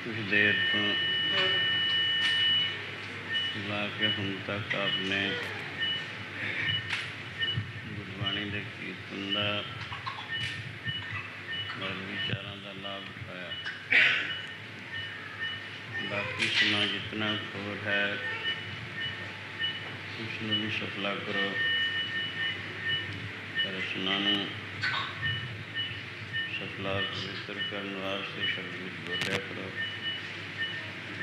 कुछ देर तो ला के हम तक आपने गुरबाणी के कीर्तन का और विचारों का लाभ उठाया। बाकी समा जितना खोर है उसमें भी सफला करो। रचना सफला पवित्र करने वास्ते शब्द बोलिया करो।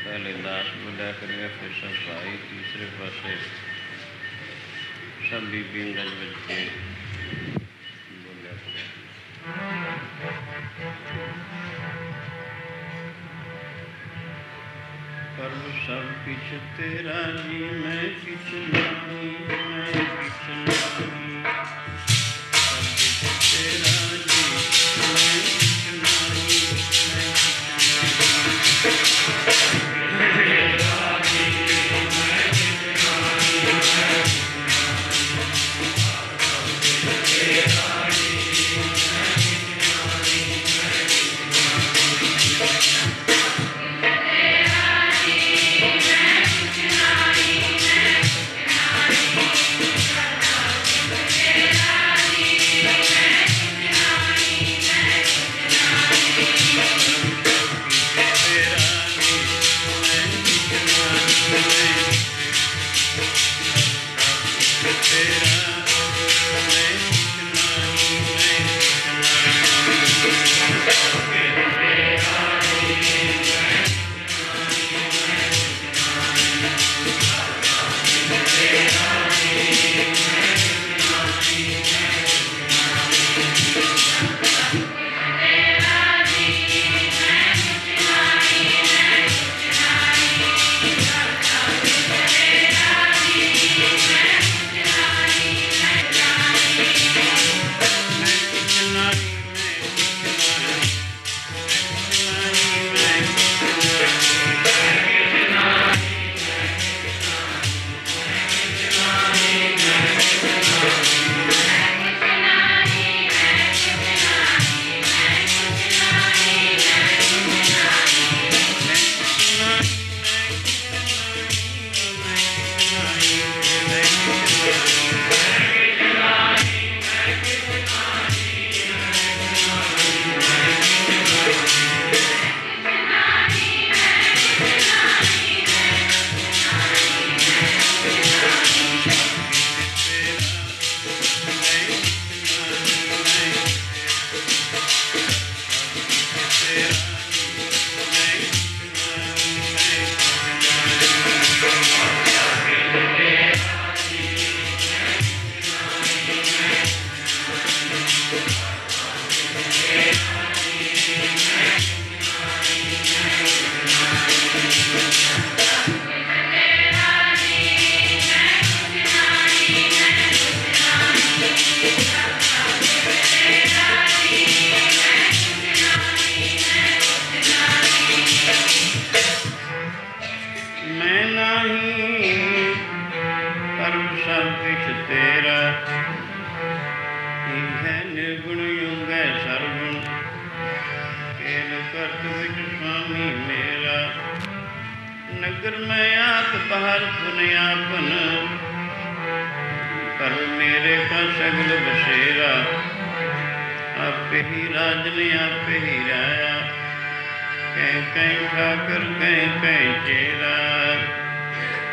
पहले दास बोलिया करेगा, फिर सब भाई, तीसरे पासे सब बीबी बज के बोलिया करो। प्रभु सब किछ तेरा जी, मैं किछ नहीं, मैं किछ नहीं। सब किछ तेरा जी, मैं किछ नहीं, मैं किछ नहीं। तेरा तेरा है निर्गुण युग है सर्वगुण खेल करत विच स्वामी मेरा नगर में आप बाहर पुनयापन पर मेरे का सगल बसेरा आपे ही राजन आपे ही राया कहीं कहीं ठाकर कहीं कहीं चेरा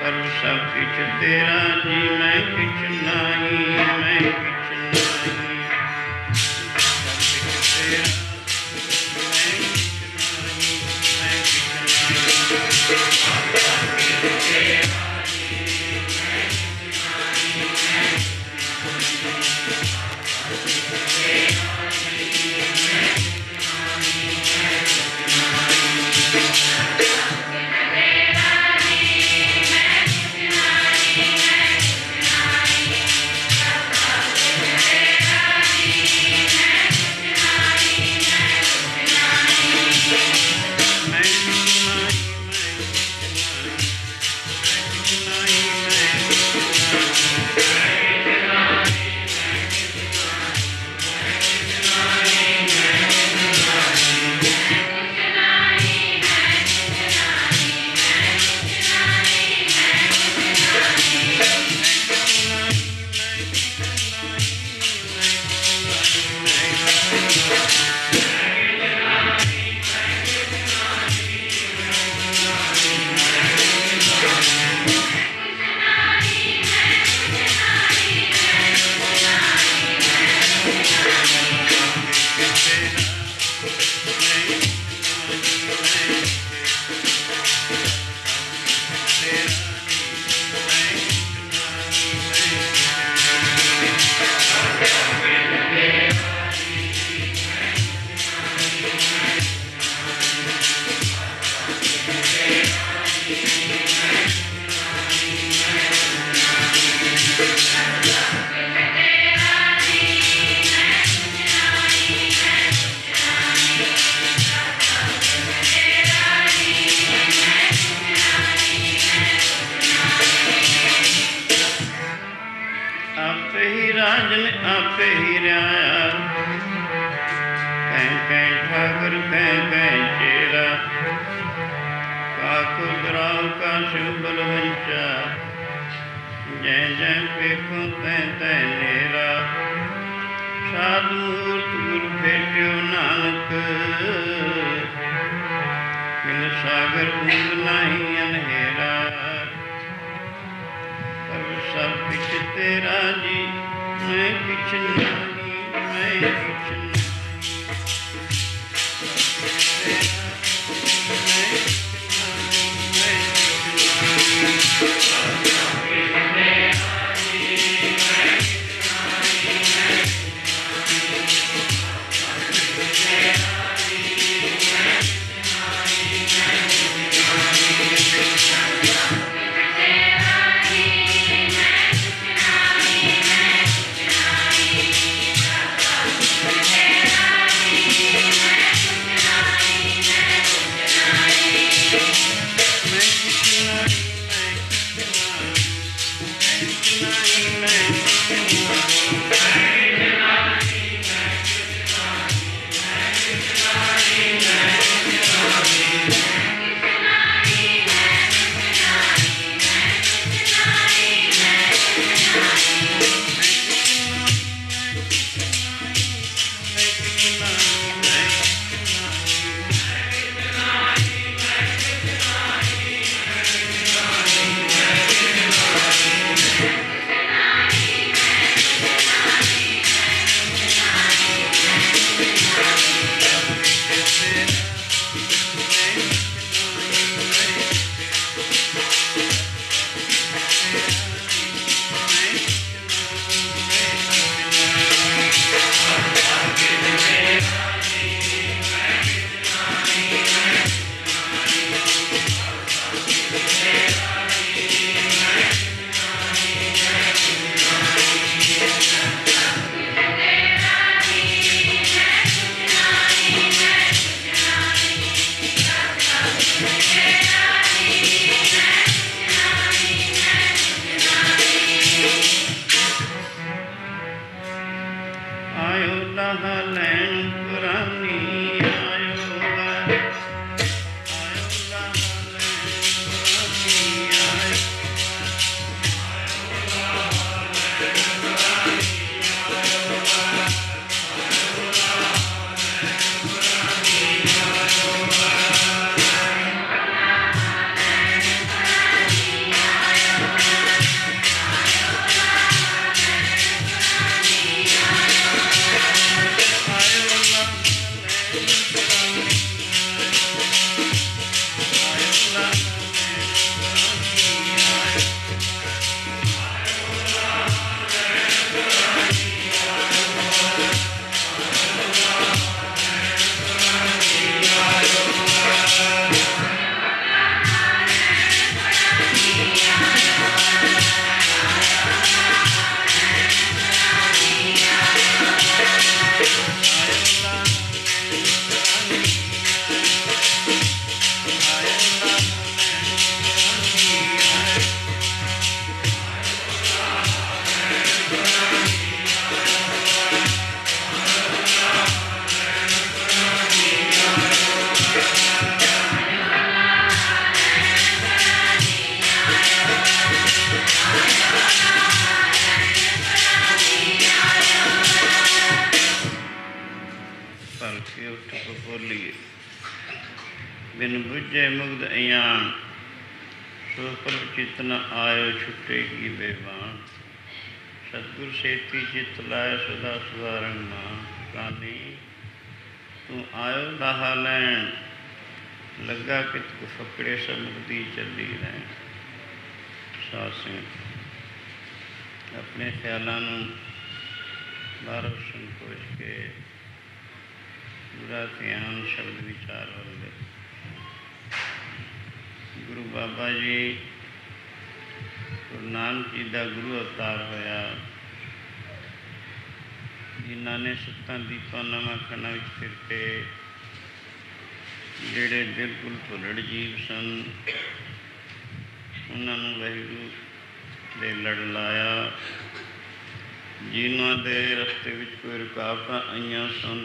पर सब किछ तेरा जी मैं किछ नहीं मैं किछ नहीं सब किछ तेरा मैं किछ नहीं मैं किछ नहीं आपे ही राया कहीं कहीं ठाकर कहीं कहीं चेरा काको दराव का शिव बलवंचा जय जय पेखों तय तय नेरा साधु मूर्त गुरु भेट्यो नानक मिल सागर बूंद नहीं अनहेरा पर सब कुछ तेरा जी मैं किछ नहीं मैं किछ नहीं उठ पपोलिए। बिन बुझे मुग्ध अयान, सो प्रभ चित न आयो छुटेगी बेबान। सतगुर सेती चित लाए सदा सुधारन मान। कानी तू आयो लाहा लैन, लगा कित को फकड़े समुखदी चली रैन। साध संगत अपने ख्यालों बाहरों संकोच के पूरा ध्यान शब्द विचार वाले गुरु बाबा जी गुरु नानक जी का गुरु अवतार होया, जिन्हों ने सत्तां दीपां नवां खंडां विच फिर के जिहड़े बिल्कुल भुलड़ जीव सन उन्होंने वाहिगुरू दे लड़ लाया। जिन्हों के रस्ते विच कोई रुकावटां आईयां सन,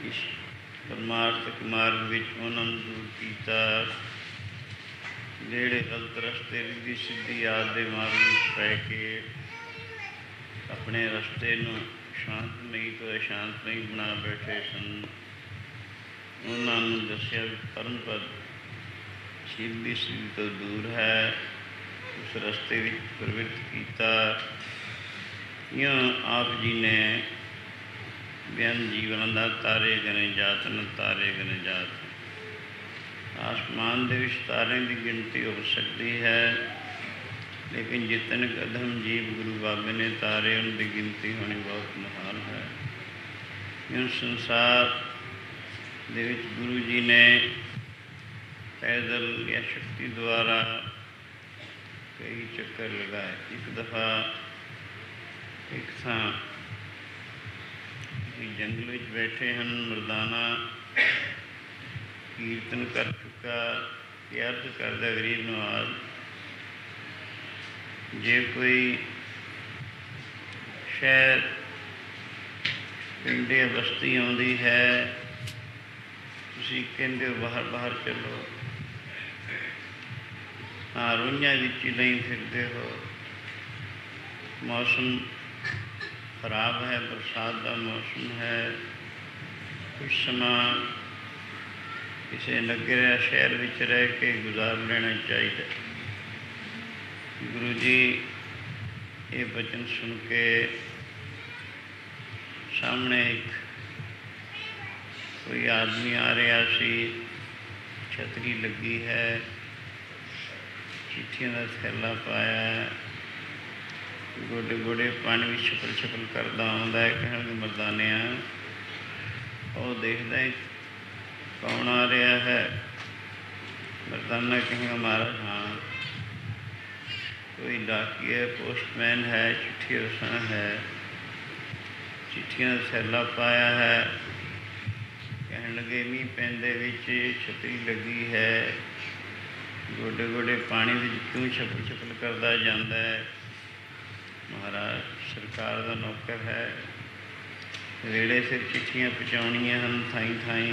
इस परमार्थक मार्ग विच उन्होंने दूर किया। जिहड़े गलत रस्ते रिद्धी सिद्धी आदि मार्ग विच पै के अपने रस्ते नूं शांतमई तो अशांतमई बना बैठे सन, उन्होंने दस्या परम पद सिद्धि सिद्धि तो दूर है, उस रस्ते विच प्रवृत्त किया। इं आप जी ने बेअन जीवन का तारे गने जात न तारे गने जात। आसमान दे विच तारे की गिनती हो सकती है, लेकिन जितने कदम जीव गुरु बाबे ने तारे उनकी गिनती होनी बहुत महान है। इन संसार दे विच गुरु जी ने पैदल या शक्ति द्वारा कई चक्कर लगाए। एक दफ़ा एक थां जंगल में बैठे हैं, मरदाना कीर्तन कर चुका, अर्ज करदा गरीब नवाज, जे कोई शहर पिंड या बस्ती आउंदी है, तुसीं कहंदे हो बाहर बाहर चलो, हाँ रोइयां विच ही नहीं फिरदे हो, मौसम खराब है, बरसात का मौसम है, कुछ समा किसी नगर या शहर विच रह के गुजार लेना चाहिए। गुरु जी ये वचन सुन के सामने एक कोई आदमी आ रहा सी, छतरी लगी है, चिट्ठियों का थैला पाया, गोडे गोडे पानी में छपल छपल करता आउंदा है। कहण मरदाने और देखदा है कौन आ रहा है। मरदाना कहेगा महाराज हाँ कोई डाकी है, पोस्टमैन है, चिट्ठी रसा है, चिट्ठियां थैला पाया है। कहन लगे मीह पैंदे विच छतरी लगी है, गोडे गोडे पानी में क्यों छपल छपल करता जाता है। महाराज सरकार का नौकर है, वेड़े सिर चिट्ठियाँ पहुँचाउणियां हैं थाई थाई,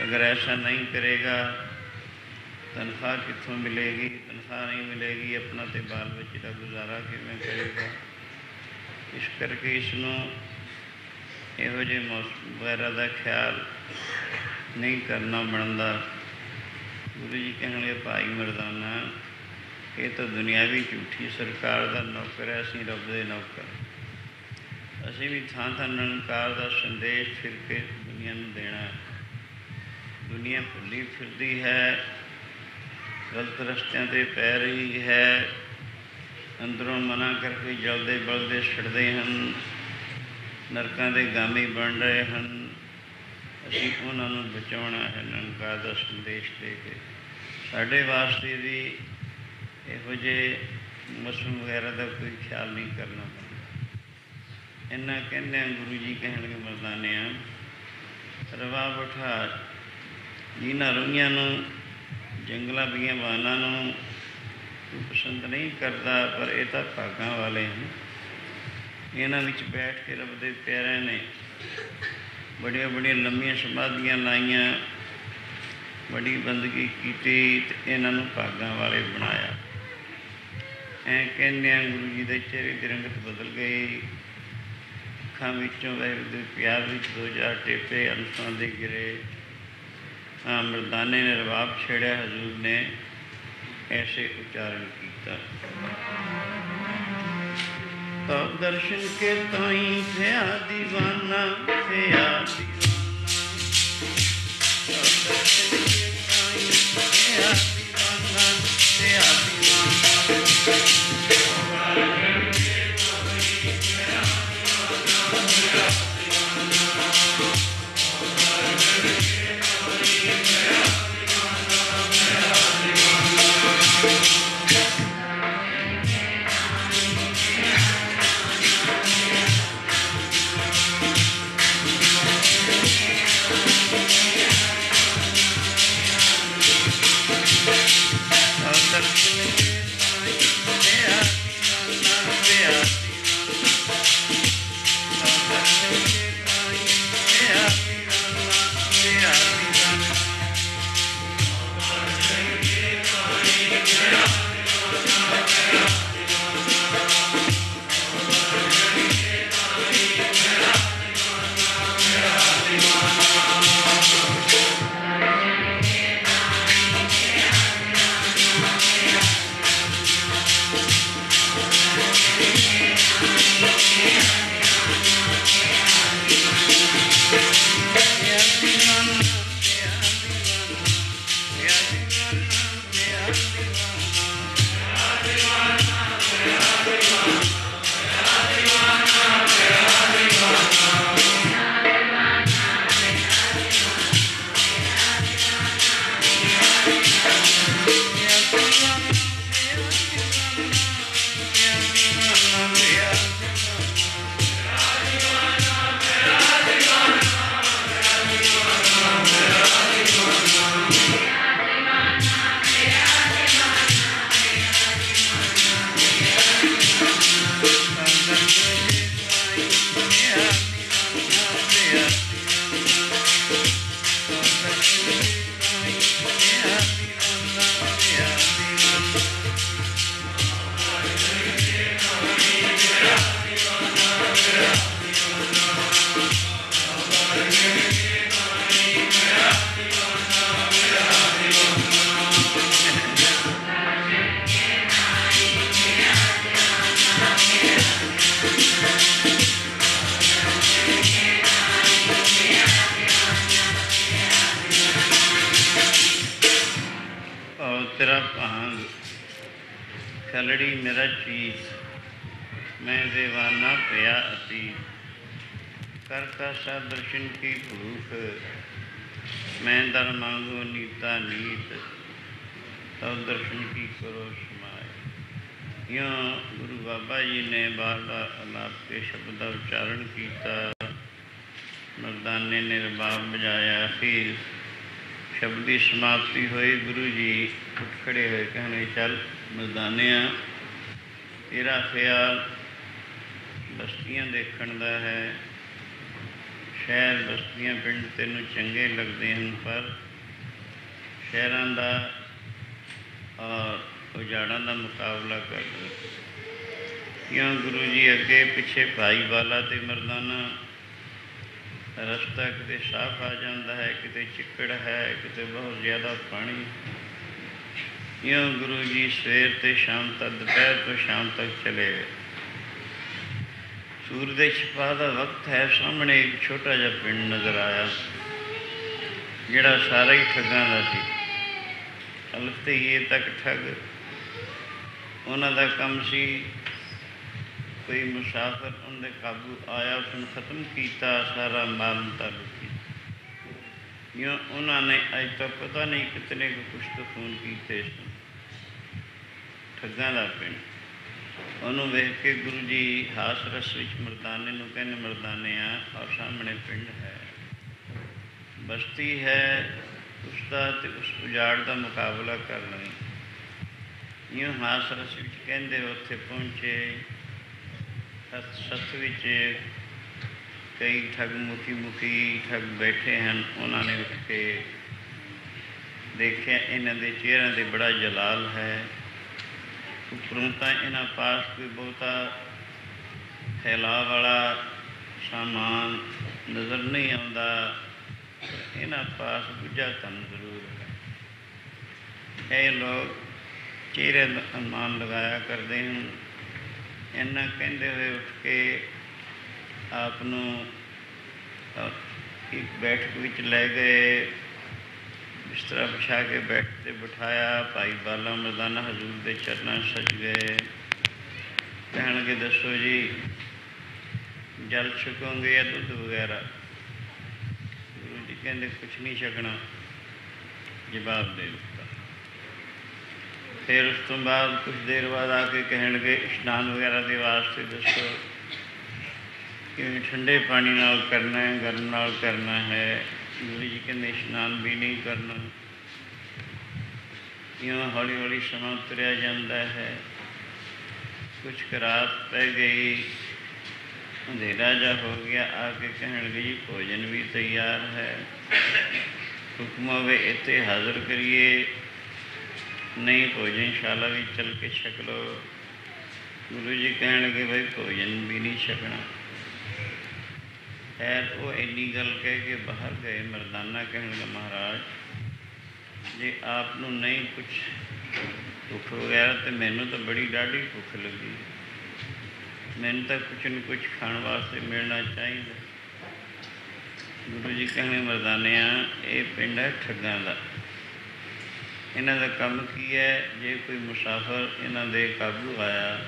अगर ऐसा नहीं करेगा तनख्वाह कित्थों मिलेगी, तनख्वाह नहीं मिलेगी, अपना तो बाल बच्चे का गुजारा किवें करेगा। इस करके इसनों इहो जिहे मौसम वगैरह का ख्याल नहीं करना बनता। गुरु जी कहणगे भाई मरदाना ये तो दुनियावी झूठी सरकार का नौकर है, असीं रब दे नौकर, असीं भी थां थां निरंकार का संदेश फिर के दुनिया में देना है। दुनिया भुली फिरदी है, गलत रस्तियां ते पै रही है, अंदरों मना करके जलते बलते छड़ते हैं, नरकां दे गामी बन रहे हैं। असीं उन्हां नूं बचाउणा है निरंकार का संदेश दे के। साडे वास्ते भी इहो जिहे मौसम वगैरह का कोई ख्याल नहीं करना पड़ता। इन्ना कहने गुरु जी कहणगे मरदाने रवा बठा जिन्हां रोइयां नूं जंगलों बियावाना पसंद नहीं करता, पर यह तो भागां वाले हैं। इन्हां विच बैठ के रब दे प्यारिਆਂ ने बड़िया बड़िया लंबियां समाधियां लाइयां, बड़ी बंदगी की, तो इन्हों भागां वाले बनाया। ऐ कहने गुरु जी के चेहरे की रंगत बदल गई, ਅੱਖਾਂ ਵਿੱਚੋਂ ਵਾਹਿਗੁਰੂ ਦੇ ਪਿਆਰ ਵਿੱਚ 2000 ਟੇਪੇ ਅੰਸਾਂ ਦੇ ਗਿਰੇ। ਮਰਦਾਨੇ ਨੇ ਰਬਾਬ ਛੇੜਿਆ, ਹਜ਼ੂਰ ਨੇ ऐसे उच्चारण किया। तब दर्शन के ताई थया दीवाना, थया दीवाना। तब दर्शन के ताई थया दीवाना, थया दीवाना। तेरा भांग खलड़ी मेरा चीज, मैं दीवाना पिया अतीत। करता सा दर्शन की भूख, मैं दर मांगो नीता नीत। तब दर्शन की करो समाए। यूँ गुरु बाबा जी ने बारदा अलाप के शब्द का उच्चारण किया। मर्दाने ने रबाब बजाया। फिर शब्द की समाप्ति हुई। गुरु जी उठ खड़े हुए, कहने चल मर्दानिया, तेरा ख्याल बस्तियां देखण दा है। शहर बस्तियां पिंड तेनों चंगे लगते हैं, पर शहरां दा और उजाड़ां दा मुकाबला कर दो। क्यों गुरु जी अगे पिछे भाई वाला ते मर्दाना। रस्ता किते साफ आ जाता है, किते चिक्कड़ है, किते बहुत ज़्यादा पानी। यूँ गुरु जी सवेर ते शाम तक, दोपहर तो शाम तक चले गए। सूरज के छिपा का वक्त है। सामने एक छोटा जिहा पिंड नज़र आया, जिहड़ा सारा ही ठगां दा सी। अल्फ ते ये तक ठग उन्हां दा काम सी। कोई मुसाफिर उनके काबू आया, उसने ख़त्म किया, सारा माल तालुक किया। यूँ उन्होंने अज तक पता नहीं कितने कुछ तो खून किए सन। ठगां दा पिंड। उन्होंने वेख के गुरु जी हास रस विच मर्दाने नूं कहने, मर्दानिया और सामने पिंड है, बस्ती है, उसका ते उस उजाड़ का मुकाबला कर लवी। यूँ हास रस विच कहंदे उत्थे पहुँचे। सत्थ विच कई ठग मुखी ठग बैठे हैं। उन्होंने उठ के देखिया, इन्हां दे चेहरिਆਂ ते बड़ा जलाल है। उपरों तो इन्हां पास कोई बहुता फैलाव वाला ਸਾਮਾਨ ਨਜ਼ਰ ਨਹੀਂ ਆਉਂਦਾ, ਪਰ ਇਹਨਾਂ ਪਾਸ ਦੂਜਾ ਧਨ ਜ਼ਰੂਰ ਹੈ। ਇਹ ਲੋਕ ਚਿਹਰੇ ਦਾ ਅਨੁਮਾਨ ਲਗਾਇਆ ਕਰਦੇ ਹਨ। ਇੰਨਾ ਕਹਿੰਦੇ ਹੋਏ ਉੱਠ ਕੇ ਆਪ ਨੂੰ ਇੱਕ ਬੈਠਕ ਵਿੱਚ ਲੈ ਗਏ, ਬਿਸਤਰਾ ਵਿਛਾ ਕੇ ਬੈਠ 'ਤੇ ਬਿਠਾਇਆ। ਭਾਈ ਬਾਲਾ ਮਰਦਾਨਾ ਹਜ਼ੂਰ ਦੇ ਚਰਨਾਂ ਸੱਜ ਗਏ। ਕਹਿਣਗੇ ਦੱਸੋ ਜੀ, ਜਲ ਛਕੋਗੇ ਜਾਂ ਦੁੱਧ ਵਗੈਰਾ? ਗੁਰੂ ਜੀ ਕਹਿੰਦੇ ਕੁਛ ਨਹੀਂ ਛਕਣਾ। ਜਵਾਬ ਦੇ ਦਿੱਤਾ। ਫਿਰ ਉਸ ਤੋਂ ਬਾਅਦ ਕੁਛ ਦੇਰ ਬਾਅਦ ਆ ਕੇ ਕਹਿਣਗੇ ਇਸ਼ਨਾਨ ਵਗੈਰਾ ਦੇ ਵਾਸਤੇ ਦੱਸੋ, ਕਿਵੇਂ ਠੰਡੇ ਪਾਣੀ ਨਾਲ ਕਰਨਾ ਹੈ, ਗਰਮ ਨਾਲ ਕਰਨਾ ਹੈ? ਗੁਰੂ ਜੀ ਕਹਿੰਦੇ ਇਸ਼ਨਾਨ ਵੀ ਨਹੀਂ ਕਰਨਾ। ਇਉਂ ਹੌਲੀ ਹੌਲੀ ਸਮਾਂ ਤੁਰਿਆ ਜਾਂਦਾ ਹੈ। ਕੁਛ ਰਾਤ ਪੈ ਗਈ, ਅੰਧੇਰਾ ਜਿਹਾ ਹੋ ਗਿਆ। ਆ ਕੇ ਕਹਿਣਗੇ ਜੀ ਭੋਜਨ ਵੀ ਤਿਆਰ ਹੈ, ਹੁਕਮ ਹੋਵੇ ਇੱਥੇ ਹਾਜ਼ਰ ਕਰੀਏ, ਨਹੀਂ ਭੋਜਨਸ਼ਾਲਾ ਵਿੱਚ ਚੱਲ ਕੇ ਛਕ ਲਓ। ਗੁਰੂ ਜੀ ਕਹਿਣਗੇ ਬਈ ਭੋਜਨ ਵੀ ਨਹੀਂ ਛਕਣਾ। ਖੈਰ ਉਹ ਇੰਨੀ ਗੱਲ ਕਹਿ ਕੇ ਬਾਹਰ ਗਏ। ਮਰਦਾਨਾ ਕਹਿਣਗੇ ਮਹਾਰਾਜ ਜੇ ਆਪ ਨੂੰ ਨਹੀਂ ਕੁਛ ਭੁੱਖ ਵਗੈਰਾ, ਤਾਂ ਮੈਨੂੰ ਤਾਂ ਬੜੀ ਡਾਢੀ ਭੁੱਖ ਲੱਗੀ, ਮੈਨੂੰ ਤਾਂ ਕੁਛ ਨਾ ਕੁਛ ਖਾਣ ਵਾਸਤੇ ਮਿਲਣਾ ਚਾਹੀਦਾ। ਗੁਰੂ ਜੀ ਕਹਿੰਦੇ ਮਰਦਾਨਿਆਂ, ਇਹ ਪਿੰਡ ਹੈ ਠੱਗਾਂ ਦਾ। ਇਹਨਾਂ ਦਾ ਕੰਮ ਕੀ ਹੈ? ਜੇ ਕੋਈ ਮੁਸਾਫਰ ਇਹਨਾਂ ਦੇ ਕਾਬੂ ਆਇਆ,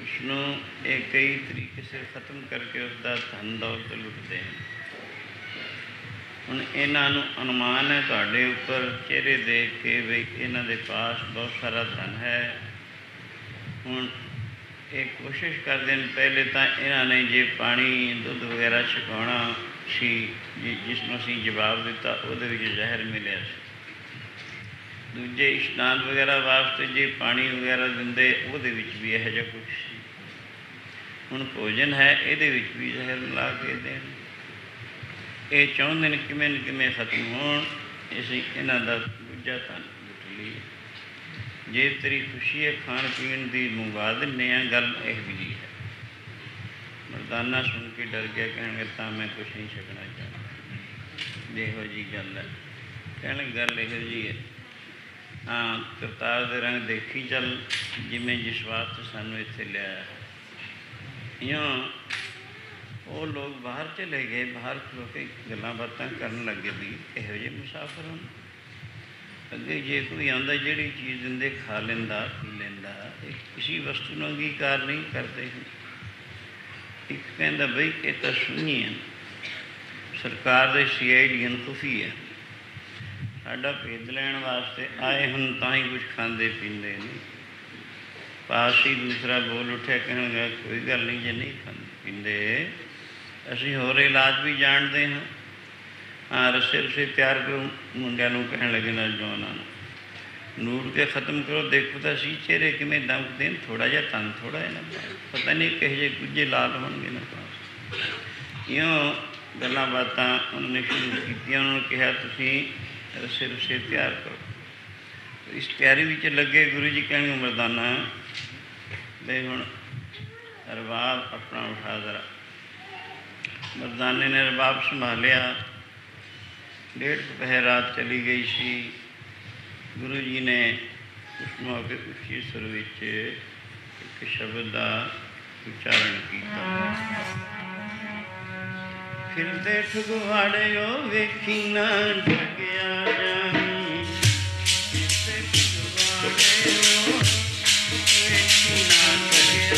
ਉਸਨੂੰ ਇਹ ਕਈ ਤਰੀਕੇ ਸੇ ਖਤਮ ਕਰਕੇ ਉਸਦਾ ਧਨ ਦੌਲਤ ਲੁੱਟਦੇ ਹਨ। ਹੁਣ ਇਹਨਾਂ ਨੂੰ ਅਨੁਮਾਨ ਹੈ ਤੁਹਾਡੇ ਉੱਪਰ ਚਿਹਰੇ ਦੇਖ ਕੇ ਵੀ ਇਹਨਾਂ ਦੇ ਪਾਸ ਬਹੁਤ ਸਾਰਾ ਧਨ ਹੈ। ਹੁਣ ਇਹ ਕੋਸ਼ਿਸ਼ ਕਰਦੇ ਨੇ, ਪਹਿਲੇ ਤਾਂ ਇਹਨਾਂ ਨੇ ਜੇ ਪਾਣੀ ਦੁੱਧ ਵਗੈਰਾ ਛਕਾਉਣਾ ਸੀ, ਜਿਸ ਨੂੰ ਅਸੀਂ ਜਵਾਬ ਦਿੱਤਾ, ਉਹਦੇ ਵਿੱਚ ਜ਼ਹਿਰ ਮਿਲਿਆ ਸੀ। ਦੂਜੇ ਇਸ਼ਨਾਨ ਵਗੈਰਾ ਵਾਸਤੇ ਜੇ ਪਾਣੀ ਵਗੈਰਾ ਦਿੰਦੇ, ਉਹਦੇ ਵਿੱਚ ਵੀ ਇਹੋ ਜਿਹਾ ਕੁਛ ਸੀ। ਹੁਣ ਭੋਜਨ ਹੈ, ਇਹਦੇ ਵਿੱਚ ਵੀ ਜ਼ਹਿਰ ਮਿਲਾ ਕੇ ਦੇਣ। ਇਹ ਚਾਹੁੰਦੇ ਨੇ ਕਿਵੇਂ ਨਾ ਕਿਵੇਂ ਖਤਮ ਹੋਣ, ਅਸੀਂ ਇਹਨਾਂ ਦਾ ਦੂਜਾ ਧਨ ਲੁੱਟ ਲਈਏ। ਜੇ ਤੇਰੀ ਖੁਸ਼ੀ ਹੈ ਖਾਣ ਪੀਣ ਦੀ, ਮੰਗਵਾ ਦਿੰਦੇ ਹਾਂ, ਗੱਲ ਇਹੋ ਜਿਹੀ ਹੈ। ਮਰਦਾਨਾ ਸੁਣ ਕੇ ਡਰ ਗਿਆ। ਕਹਿਣਗੇ ਤਾਂ ਮੈਂ ਕੁਛ ਨਹੀਂ ਛਕਣਾ ਚਾਹੁੰਦਾ। ਇਹੋ ਜਿਹੀ ਗੱਲ ਹੈ। ਕਹਿਣਗੇ ਗੱਲ ਇਹੋ ਜਿਹੀ ਹੈ, ਹਾਂ ਕਰਤਾਰ ਦੇ ਰੰਗ ਦੇਖੀ ਚੱਲ, ਜਿਵੇਂ ਜਿਸ ਵਾਸਤੇ ਸਾਨੂੰ ਇੱਥੇ ਲਿਆਇਆ। ਇਉਂ ਉਹ ਲੋਕ ਬਾਹਰ ਚਲੇ ਗਏ। ਬਾਹਰ ਖਲੋ ਕੇ ਗੱਲਾਂ ਬਾਤਾਂ ਕਰਨ ਲੱਗੇ ਵੀ ਇਹੋ ਜਿਹੇ ਮੁਸਾਫਰ ਹਨ। ਅੱਗੇ ਜੇ ਕੋਈ ਆਉਂਦਾ ਜਿਹੜੀ ਚੀਜ਼ ਦਿੰਦੇ ਖਾ ਲੈਂਦਾ, ਪੀ ਲੈਂਦਾ, ਇਹ ਕਿਸੇ ਵਸਤੂ ਨੂੰ ਅੰਗੀਕਾਰ ਨਹੀਂ ਕਰਦੇ। ਇੱਕ ਕਹਿੰਦਾ ਬਈ ਇਹ ਤਾਂ ਸੁਣੀ ਹੈ, ਸਰਕਾਰ ਦੇ CID ਹਨ, ਖੁਫੀ ਹੈ, ਸਾਡਾ ਭੇਦ ਲੈਣ ਵਾਸਤੇ ਆਏ ਹਨ, ਤਾਂ ਹੀ ਕੁਛ ਖਾਂਦੇ ਪੀਂਦੇ ਨਹੀਂ। ਪਾਸ ਹੀ ਦੂਸਰਾ ਬੋਲ ਉੱਠਿਆ, ਕਹਿਣਗਾ ਕੋਈ ਗੱਲ ਨਹੀਂ, ਜੇ ਨਹੀਂ ਖਾਂਦੇ ਪੀਂਦੇ ਅਸੀਂ ਹੋਰ ਇਲਾਜ ਵੀ ਜਾਣਦੇ ਹਾਂ। ਹਾਂ ਰੱਸੇ ਰੁੱਸੇ ਤਿਆਰ ਕਰੋ। ਮੁੰਡਿਆਂ ਨੂੰ ਕਹਿਣ ਲੱਗੇ ਨੌਜਵਾਨਾਂ ਨੂੰ, ਨੂਰ ਕੇ ਖ਼ਤਮ ਕਰੋ, ਦੇਖੋ ਤਾਂ ਅਸੀਂ ਚਿਹਰੇ ਕਿਵੇਂ ਦਮਕਦੇ ਨੇ, ਥੋੜ੍ਹਾ ਜਿਹਾ ਤਨ ਥੋੜ੍ਹਾ ਇਹਨਾਂ ਦਾ, ਪਤਾ ਨਹੀਂ ਕਿਹੋ ਜਿਹੇ ਕੁਝੇ ਲਾਲ ਹੋਣਗੇ ਨਾ ਪਾਸ। ਇਉਂ ਗੱਲਾਂ ਬਾਤਾਂ ਉਹਨਾਂ ਨੇ ਸ਼ੁਰੂ ਕੀਤੀਆਂ। ਉਹਨਾਂ ਨੂੰ ਕਿਹਾ ਤੁਸੀਂ ਰੱਸੇ ਰੁੱਸੇ ਤਿਆਰ ਕਰੋ। ਇਸ ਤਿਆਰੀ ਵਿੱਚ ਲੱਗੇ। ਗੁਰੂ ਜੀ ਕਹਿਣਗੇ ਮਰਦਾਨਾ ਬਈ ਹੁਣ ਰਬਾਬ ਆਪਣਾ ਉਠਾ ਜ਼ਰਾ। ਮਰਦਾਨੇ ਨੇ ਰਬਾਬ ਸੰਭਾਲਿਆ। 1:30 ਪਹਿਰ ਰਾਤ ਚਲੀ ਗਈ ਸੀ। ਗੁਰੂ ਜੀ ਨੇ ਉਸ ਮੌਕੇ ਉੱਚੀ ਸੁਰ ਵਿੱਚ ਇੱਕ ਸ਼ਬਦ ਦਾ ਉਚਾਰਨ ਕੀਤਾ। ਫਿਰਦੇ ਠਗਵਾੜਿਓ ਵੇਖੀ ਨਾ ਠਗਿਆ ਜਾਈ, ਫਿਰਦੇ ਠਗਵਾੜਿਓ ਵੇਖੀ ਨਾ ਠਗਿਆ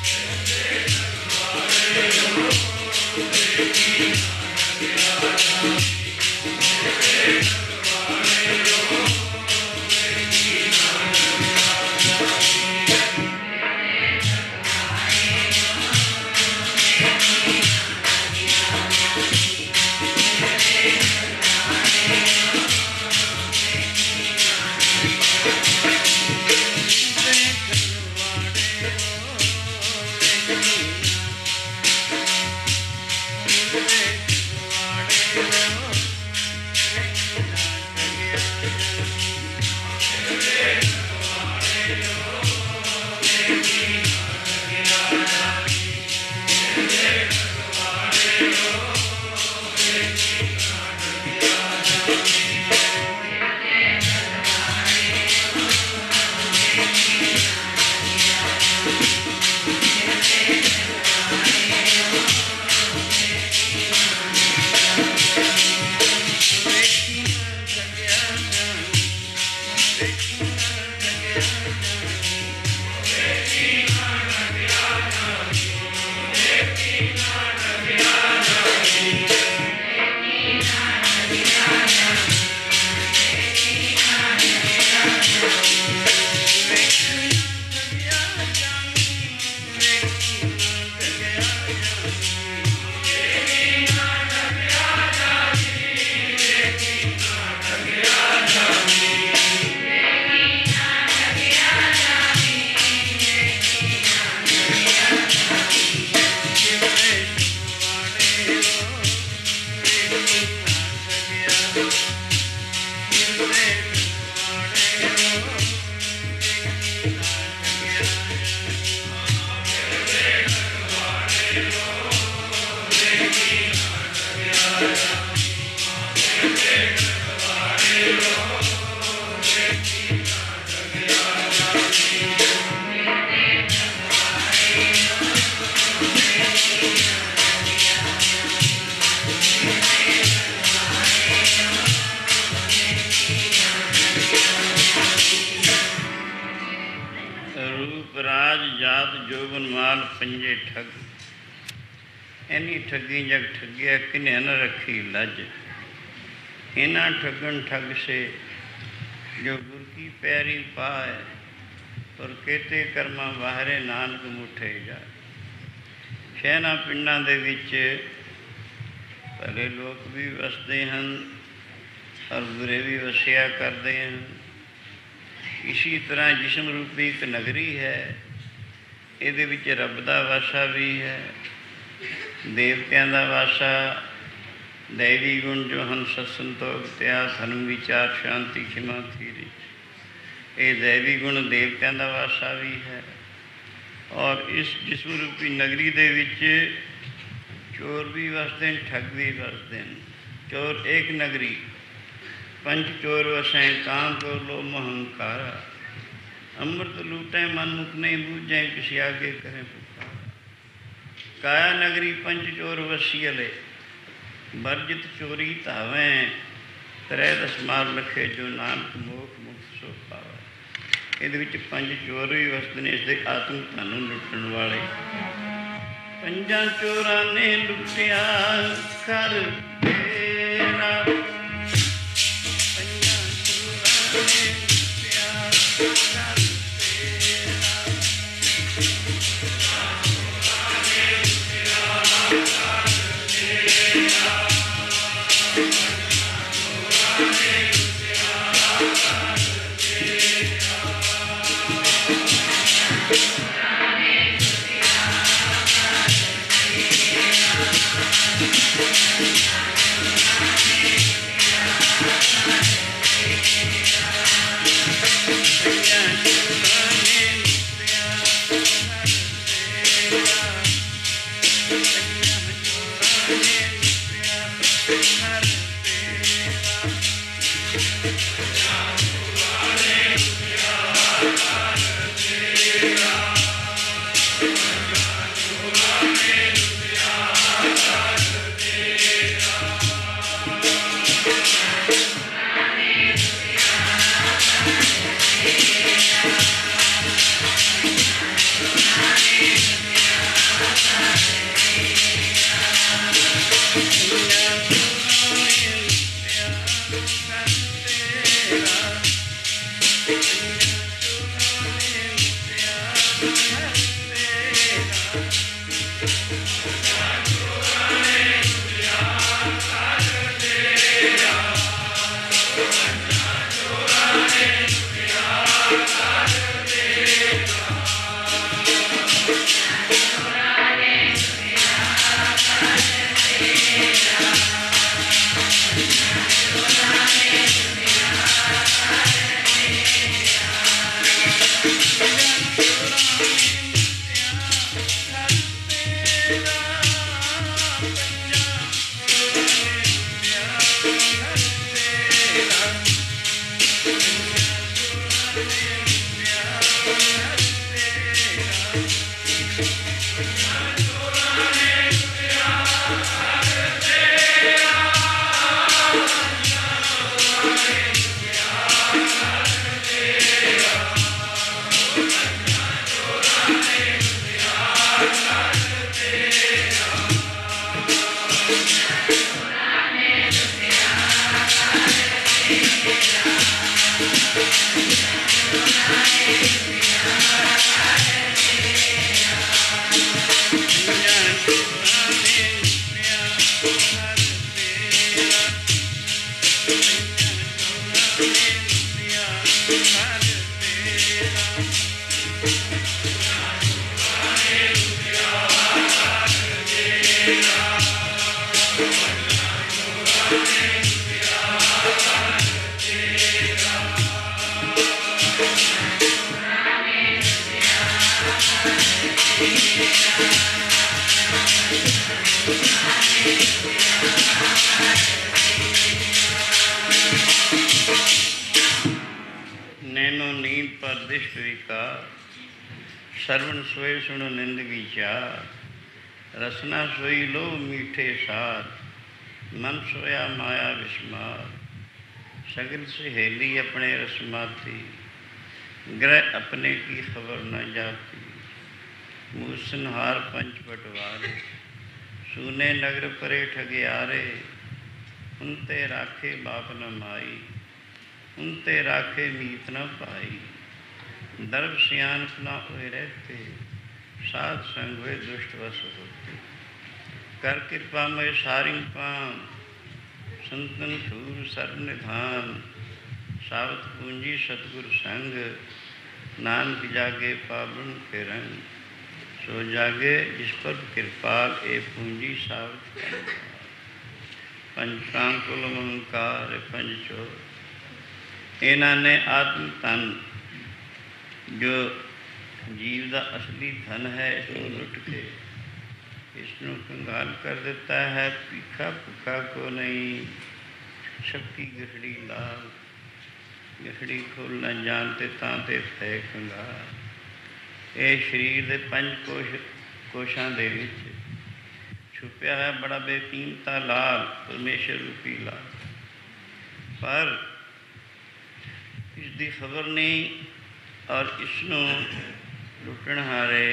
ਜਾਈ, ਫਿਰਦੇ ਠਗਵਾੜਿਓ ਵੇਖੀ ਨਾ ਠਗਿਆ ਜਾਈ, ਫਿਰਦੇ ਠਗਵਾੜਿਓ ਵੇਖੀ ਨਾ ਠਗਿਆ ਜਾਈ। राज जात जोगन माल पंजे ठग। इन्नी ठगी जग ठगिया किन्हे न रखी लज। इना ठगन ठग से जो गुर की पैरी पाए, और केते कर्मा बाहरे नानक मुठे जाए। शहना पिंडां दे विच भले लोग भी वसते हैं और बुरे भी वसिया करते हैं। इसी तरह जिस्म रूपी एक नगरी है, ਇਹਦੇ ਵਿੱਚ ਰੱਬ ਦਾ ਵਾਸਾ ਵੀ ਹੈ, ਦੇਵਤਿਆਂ ਦਾ ਵਾਸਾ, दैवी गुण जो ਹਨ ਸਤਸੰਤੋਖ ਤਿਆਗ ਧਰਮ ਵਿਚਾਰ ਸ਼ਾਂਤੀ ਖਿਮਾ ਥੀਰੀ। ਇਹ दैवी गुण ਦੇਵਤਿਆਂ ਦਾ ਵਾਸਾ ਵੀ ਹੈ। ਔਰ ਇਸ ਜਿਸਮ ਰੂਪੀ ਨਗਰੀ ਦੇ ਵਿੱਚ ਚੋਰ ਵੀ ਵਸਦੇ ਨੇ, ਠੱਗ ਵੀ ਵਸਦੇ ਨੇ। ਚੋਰ ਏਕ ਨਗਰੀ पंच चोर वसैं काम चोर लो महंकारा। अमृत लूटें मन मुख नहीं बूझें, किसी आगे करें पुकारा। काया नगरी पंच चोर वसियले, वर्जित चोरी धावें। त्रै दस मार लखे जो नानक मोख मुक्त सो पावे। ਇਹਦੇ ਵਿੱਚ ਪੰਜ ਚੋਰ ਵੀ ਵਸਦੇ ਨੇ, ਇਸਦੇ ਆਤਮਿਕ ਧਨ ਨੂੰ ਲੁੱਟਣ ਵਾਲੇ। ਪੰਜਾਂ ਚੋਰਾਂ ਨੇ ਲੁੱਟਿਆ ਘਰ ਤੇਰਾ, नैनो नींद पर दिष्ट विकार, श्रवण सोए सुनो निंद विचार। रसना सोई लो मीठे सार, मन सोया माया विस्मार। सगल सहेली अपने रसमाती, ग्रह अपने की खबर न जाती। मूसनहार पंच पटवारे, सूने नगर परे ठगियारे, उनते राखे बाप न माई, उनते राखे मीत न पाई। दर्भ सियानत न हुए रहते, साध संग हुए दुष्ट वस होते। कर कृपा में सारिंग पाम, संतन सूर सर्व निधान। सावत पूंजी सतगुर संग, नानक जागे पावन के रंग। सो जागे जिस पर कृपाल, ए पूंजी सावत कंगाल। पंचकाम कुल ओंकार पंच चोर। इन्हां ने आत्म धन, जो जीव का असली धन है, इसको लुट के इसनों कंगाल कर देता है। भीखा भुखा को नहीं, सबकी गठड़ी लाल। गठड़ी खोलना जानते तांते थे कंगाल। ये शरीर के पंच कोशां दे विच छुपिया है बड़ा बेकीमता लाल, परमेश्वर रूपी लाल। पर इसकी खबर नहीं और इसनों लुटण हारे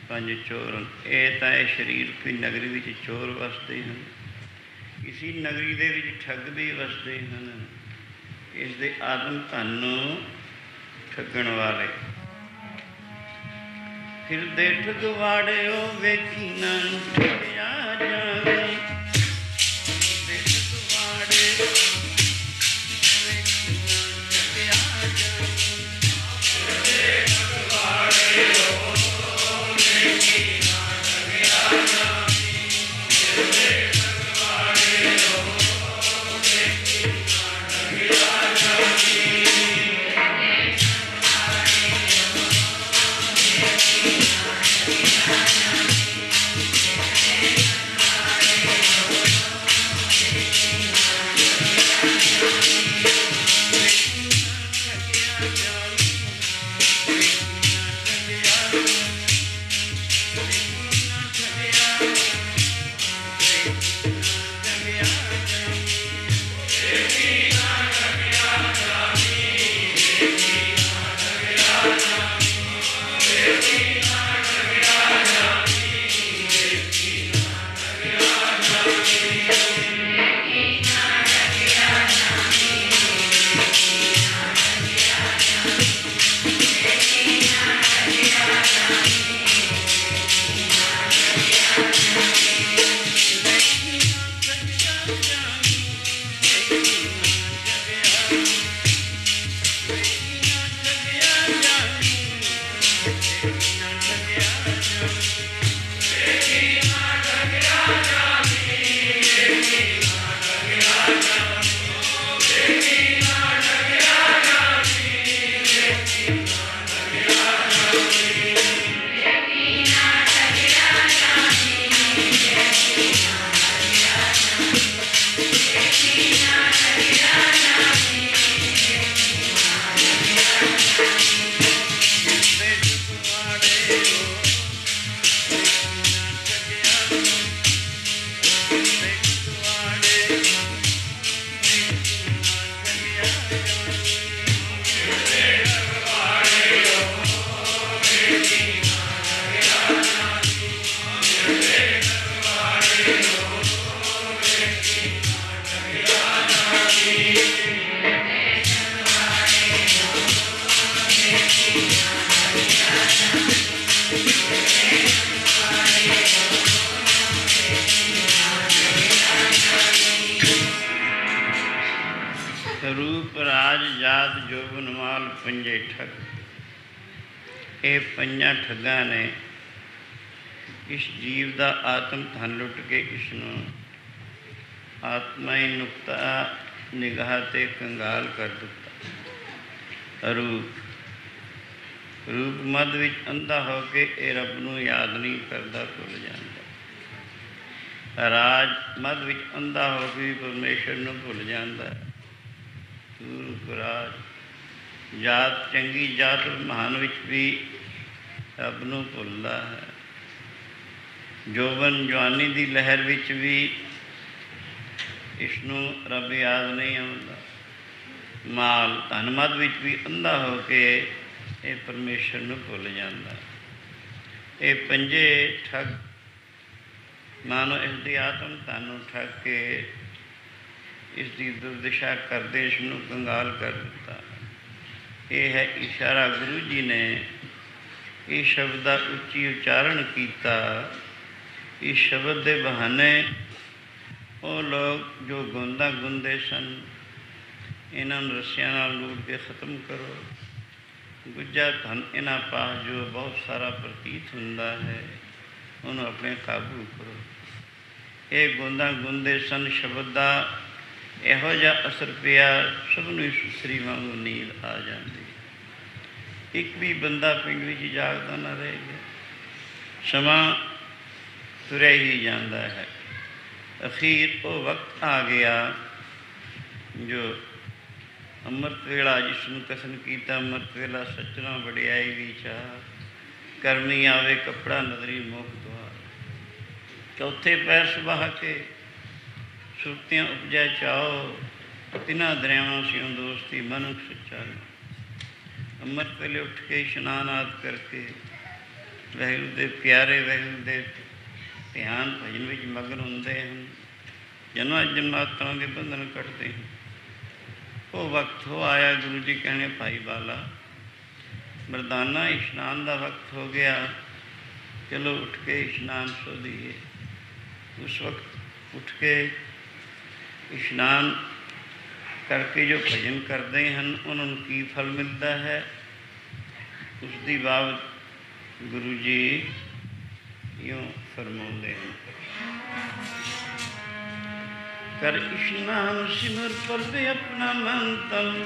पंज चोर। ये तो शरीर रूपी नगरी विच चोर वसते हैं, इसी नगरी दे विच ठग भी वसते हैं। इस दे आत्म धन नूं ठगण वाले फिरदे ठगवाड़े, ओ वेखी ना ठगिया जावे। फिरदे ठगवाड़े, वेखी ना ठगिया जावे। फिरदे ठगवाड़े, ओ वेखी ना ठगिया जावे। फिरदे ठगवाड़े, ओ वेखी ना ठगिया जावे। रूप राज जात जोबन माल पंजे ठग। ये पंजा ठगा ने इस जीव का आत्म धन लुट के इसनों आत्माई नुकता निगाह ते कंगाल कर दिता। रूप मद विच अंधा हो के ये रब नूं याद नहीं करता, भुल जाता। राज मद विच अंधा हो के भी परमेश्वर नूं भुल जाता है। रूप राज जात चंगी जात महान विच भी रब नूं भुलदा है। जोबन जवानी की लहर विच भी इसनूं रब याद नहीं आउंदा। माल धन मद विच भी अंधा हो के ये परमेश्वर नूं भुल जाता। ਇਹ ਪੰਜੇ ਠੱਗ ਮਾਨੋ ਇਸ ਦੀ ਆਤਮ ਧਨ ਨੂੰ ਠੱਗ ਕੇ ਇਸ ਦੀ ਦੁਰਦਸ਼ਾ ਕਰਦੇ ਇਸ ਨੂੰ ਕੰਗਾਲ ਕਰ ਦਿੱਤਾ। ਇਹ ਹੈ ਇਸ਼ਾਰਾ ਗੁਰੂ ਜੀ ਨੇ ਇਹ ਸ਼ਬਦ ਦਾ ਉੱਚੀ ਉਚਾਰਨ ਕੀਤਾ। ਇਸ ਸ਼ਬਦ ਦੇ ਬਹਾਨੇ ਉਹ ਲੋਕ ਜੋ ਗੋਂਦਾ ਗੁੰਦੇ ਸਨ, ਇਹਨਾਂ ਨੂੰ ਰੱਸਿਆਂ ਨਾਲ ਲੂਟ ਕੇ ਖਤਮ ਕਰੋ। ਗੁੱਜਾ ਧਨ ਇਹਨਾਂ ਪਾਸ ਜੋ ਬਹੁਤ ਸਾਰਾ ਪ੍ਰਤੀਤ ਹੁੰਦਾ ਹੈ, ਉਹਨੂੰ ਆਪਣੇ ਕਾਬੂ ਕਰੋ। ਇਹ ਗੋਂਦਾ ਗੁੰਦੇ ਸਨ ਸ਼ਬਦ ਦਾ ਇਹੋ ਜਿਹਾ ਅਸਰ ਪਿਆ, ਸਭ ਨੂੰ ਸੁਸਰੀ ਵਾਂਗੂ ਨੀਂਦ ਆ ਜਾਂਦੀ। ਇੱਕ ਵੀ ਬੰਦਾ ਪਿੰਡ ਵਿੱਚ ਜਾਗਦਾ ਨਾ ਰਹਿ ਗਿਆ। ਸਮਾਂ ਤੁਰਿਆ ਹੀ ਜਾਂਦਾ ਹੈ। ਅਖੀਰ ਉਹ ਵਕਤ ਆ ਗਿਆ ਜੋ ਅੰਮ੍ਰਿਤ ਵੇਲਾ, ਜਿਸ ਨੂੰ ਕਥਨ ਕੀਤਾ ਅੰਮ੍ਰਿਤ ਵੇਲਾ ਸੱਚਣਾ ਵਡਿਆਈ ਵਿਚਾਰ, ਕਰਮੀ ਆਵੇ ਕੱਪੜਾ ਨਦਰੀ ਮੁਖ ਦੁਆਰ। ਚੌਥੇ ਪੈਰ ਸੁਬਾਹ ਕੇ ਸੁਰਤੀਆਂ ਉਪਜੈ ਚਾਓ, ਤਿਨਾਂ ਦਰਿਆਵਾਂ ਸਿਉਂ ਦੋਸਤੀ ਮਨੁੱਖ ਸੱਚਾ। ਅੰਮ੍ਰਿਤ ਵੇਲੇ ਉੱਠ ਕੇ ਇਸ਼ਨਾਨ ਆਦਿ ਕਰਕੇ ਵਾਹਿਗੁਰੂ ਦੇ ਪਿਆਰੇ ਵਾਹਿਗੁਰੂ ਦੇ ਧਿਆਨ ਭਜਨ ਵਿੱਚ ਮਗਨ ਹੁੰਦੇ ਹਨ। ਜਨਮਾਂ ਜਨਮਾਂਤਰਾਂ ਦੇ ਬੰਧਨ ਕੱਟਦੇ ਹਨ। ਉਹ ਵਕਤ ਹੋ ਆਇਆ, ਗੁਰੂ ਜੀ ਕਹਿਣੇ ਭਾਈ ਬਾਲਾ ਮਰਦਾਨਾ ਇਸ਼ਨਾਨ ਦਾ ਵਕਤ ਹੋ ਗਿਆ, ਚਲੋ ਉੱਠ ਕੇ ਇਸ਼ਨਾਨ ਸੋਧੀਏ। ਉਸ ਵਕਤ ਉੱਠ ਕੇ ਇਸ਼ਨਾਨ ਕਰਕੇ ਜੋ ਭਜਨ ਕਰਦੇ ਹਨ, ਉਹਨਾਂ ਨੂੰ ਕੀ ਫਲ ਮਿਲਦਾ ਹੈ, ਉਸ ਦੀ ਬਾਬਤ ਗੁਰੂ ਜੀ ਇਉਂ ਫਰਮਾਉਂਦੇ ਹਨ। ਕਰ ਇਸ਼ਨਾਨ ਸਿਮਰ ਪਰਦੇ ਆਪਣਾ ਮਨ ਤਨ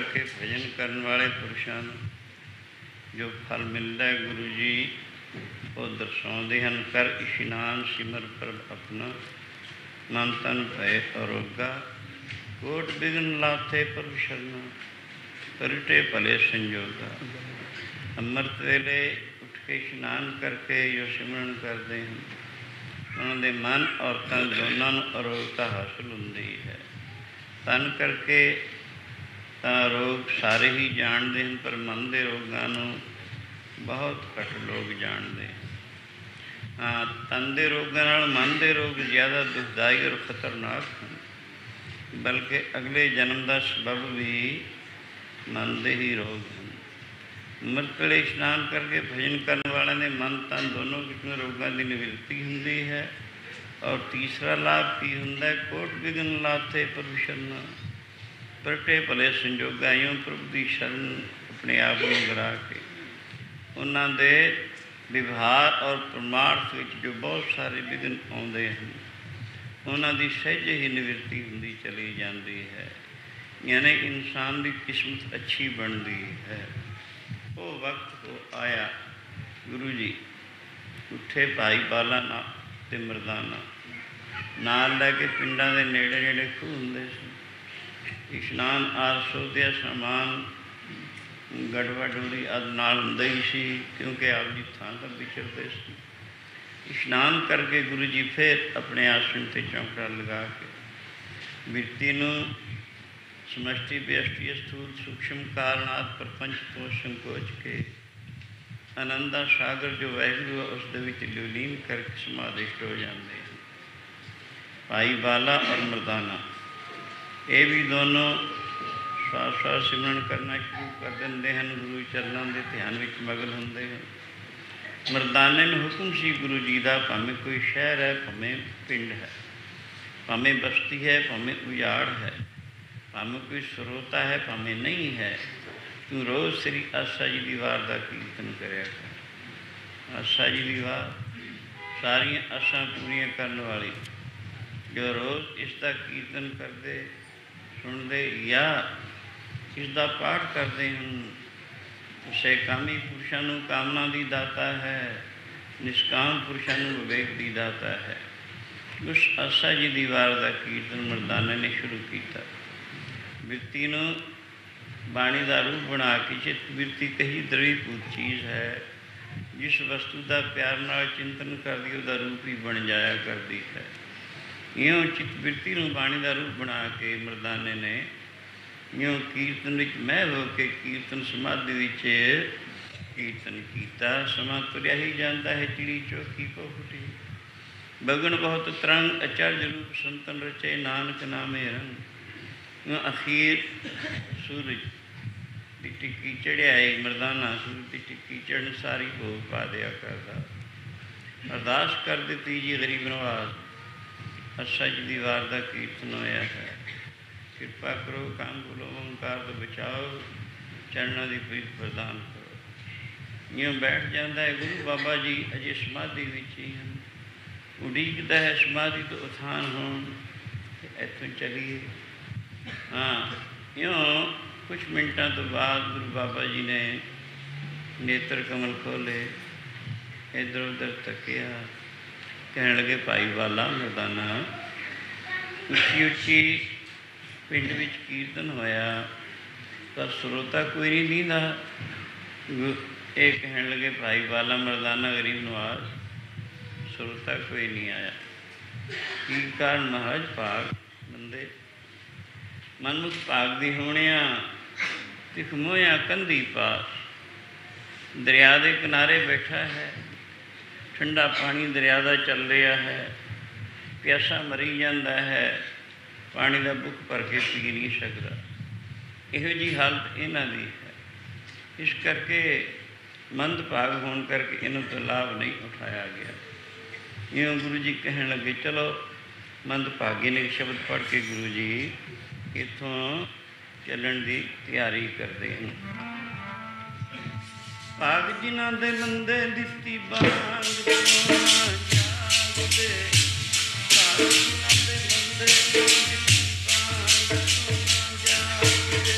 करके भजन करने वाले पुरुषों जो फल मिलता है गुरु जी वो दर्शाते हैं। कर इशनान सिमर प्रभ अपना, मन तन भय अरोगा, कोट बिघन लाथे प्रभ शरणा, परिटे भले संजोगा। अमृत वेले उठ के इशनान करके जो सिमरन करते हैं उन्होंने मन और तन दोनों अरोगता हासिल होती है। तन करके रोग सारे ही जानते हैं पर मन के रोगों बहुत घट लोग जानते हैं। हाँ, तन के रोगों मन के रोग ज़्यादा दुखदाई और खतरनाक हैं, बल्कि अगले जन्म का सबब भी मन के ही रोग हैं। अमृत वेले इशनान करके भजन करने वाले ने मन तन दोनों किस्म रोगों की निवृत्ति होंगी है। और तीसरा लाभ की होंगे, कोट बिघन लाथे प्रभु शरणा, परटे भले संजोगा। यूँ प्रभु की शरण अपने आप में गरा के उन्होंने विवहार और परमार्थ में जो बहुत सारे विघन आते हैं उन्होंने सहज ही निवृत्ति होंगी चली जाती है। यानी इंसान की किस्मत अच्छी बनती है। वो वक्त को आया गुरु जी उठे भाई बाला ना ते मरदाना नाल लैके पिंडा के नेड़े नेड़े खूह होंगे सी। इशनान आर सोधिया समान गड़वा डोरी आदि नाल होंदा ही सी, क्योंकि आप जी थां तो विचरते सी। इशनान करके गुरु जी फिर अपने आश्रम से चौंकड़ा लगा के बिरती नूं समष्टि व्यष्टि स्थूल सूक्ष्म कारणात प्रपंच तो संकोच के आनंदा सागर जो वाहिगुरु उस लीन करके समाधिष्ट हो जाते हैं। भाई बाला और मरदाना ये भी दोनों श्वास श्वास सिमरन करना शुरू कर देंगे हैं। गुरु चरणों के ध्यान में मगन होंगे हैं। मरदाने ने हुक्म सी गुरु जी का, भावें कोई शहर है भावें पिंड है, भावें बस्ती है भावें उजाड़ है, भावें कोई श्रोता है भावें नहीं है, तू रोज़ श्री आसा जी की वार का कीर्तन कराया कर। आसा जी की वार सारिया आसा पूरिया करने वाली, जो रोज़ इसका कीर्तन करते सुनते या इसका पाठ करते हैं उसे कामी पुरुषों को कामना की दाता है, निष्काम पुरुषों को विवेक की दाता है। उस आसा जी की वार का कीर्तन मरदाने ने शुरू किया। बिरती नूं बाणी का रूप बना के चित बिरती कही द्रवीभूत चीज़ है, जिस वस्तु का प्यार नाल चिंतन करती उसका रूप ही बन जाया करती है। यूँ चित बिरती नूं बाणी का रूप बना के मरदाने ने यूँ कीर्तन विच महल हो के कीर्तन समाधि विच कीर्तन किया। समा तुरया ही जाता है चिड़ी चौकी को फुटी, बगन बहुत तरंग अचरज रूप संतन रचे नानक नामे रंग। अखीर सूरज की टिक्की चढ़ियाई मरदाना सूरज की टिक्की चढ़न सारी भोग पा दिया करता। अरदास कर दी जी गरीब नवाज, आसा जी की वार का कीर्तन होया है, कृपा करो काम बोलो ओंकार तो बचाओ, चरणों की प्रीत प्रदान करो। यूँ बैठ जाता है गुरु बाबा जी अजे समाधि विच ही हैं, उड़ीकता है समाधि तो उत्थान हो इतों चलीए। हाँ, यूँ कुछ मिनटों तो बाद गुरु बाबा जी ने नेत्र कमल खोले, इधर उधर तकिया, कहने लगे भाई वाला मरदाना उच्ची उच्ची पिंड विच कीर्तन होया पर श्रोता कोई नहीं दीदा। ये कहने लगे भाई वाला मरदाना गरीब नवाज श्रोता कोई नहीं आया। की कारण महाराज भाग बंदे मनमुख भाग दी होनिया तिख मोया कंधी पास, दरिया के किनारे बैठा है, ठंडा पानी दरिया का चल रहा है, प्यासा मरी जाता है, पानी का बुख भर के पी नहीं सकता। इहो जी हालत इन्हां दी है। इस करके मंद भाग होने करके इन्हों तो लाभ नहीं उठाया गया। यूँ गुरु जी कहने लगे चलो मंद भागी ने शब्द पढ़ के गुरु जी इतों चलन की तैयारी करते हैं। भाग जिन्हां दे मंदे दित्ती बांग जागदे, भाग जिन्हां दे मंदे दित्ती बांग जागदे,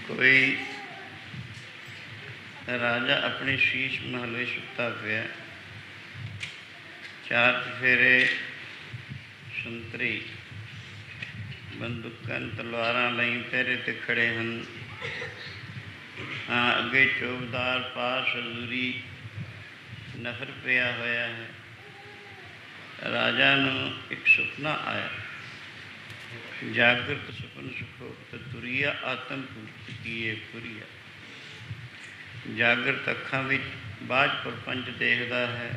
कोई राजा अपने शीश महल में सुता पिया, चार चफेरे संतरी बंदूकां तलवारां लई पहरे ते खड़े हैं। हाँ, अगे चौबदार पास हजूरी नफर पिया होया है। राजा नूं एक सुपना आया, जागृत सुपन सुखोक्त तुरिया आत्म पूर्ति कीए पुरिया। जागृत अखां विच बाज प्रपंच देखदा है,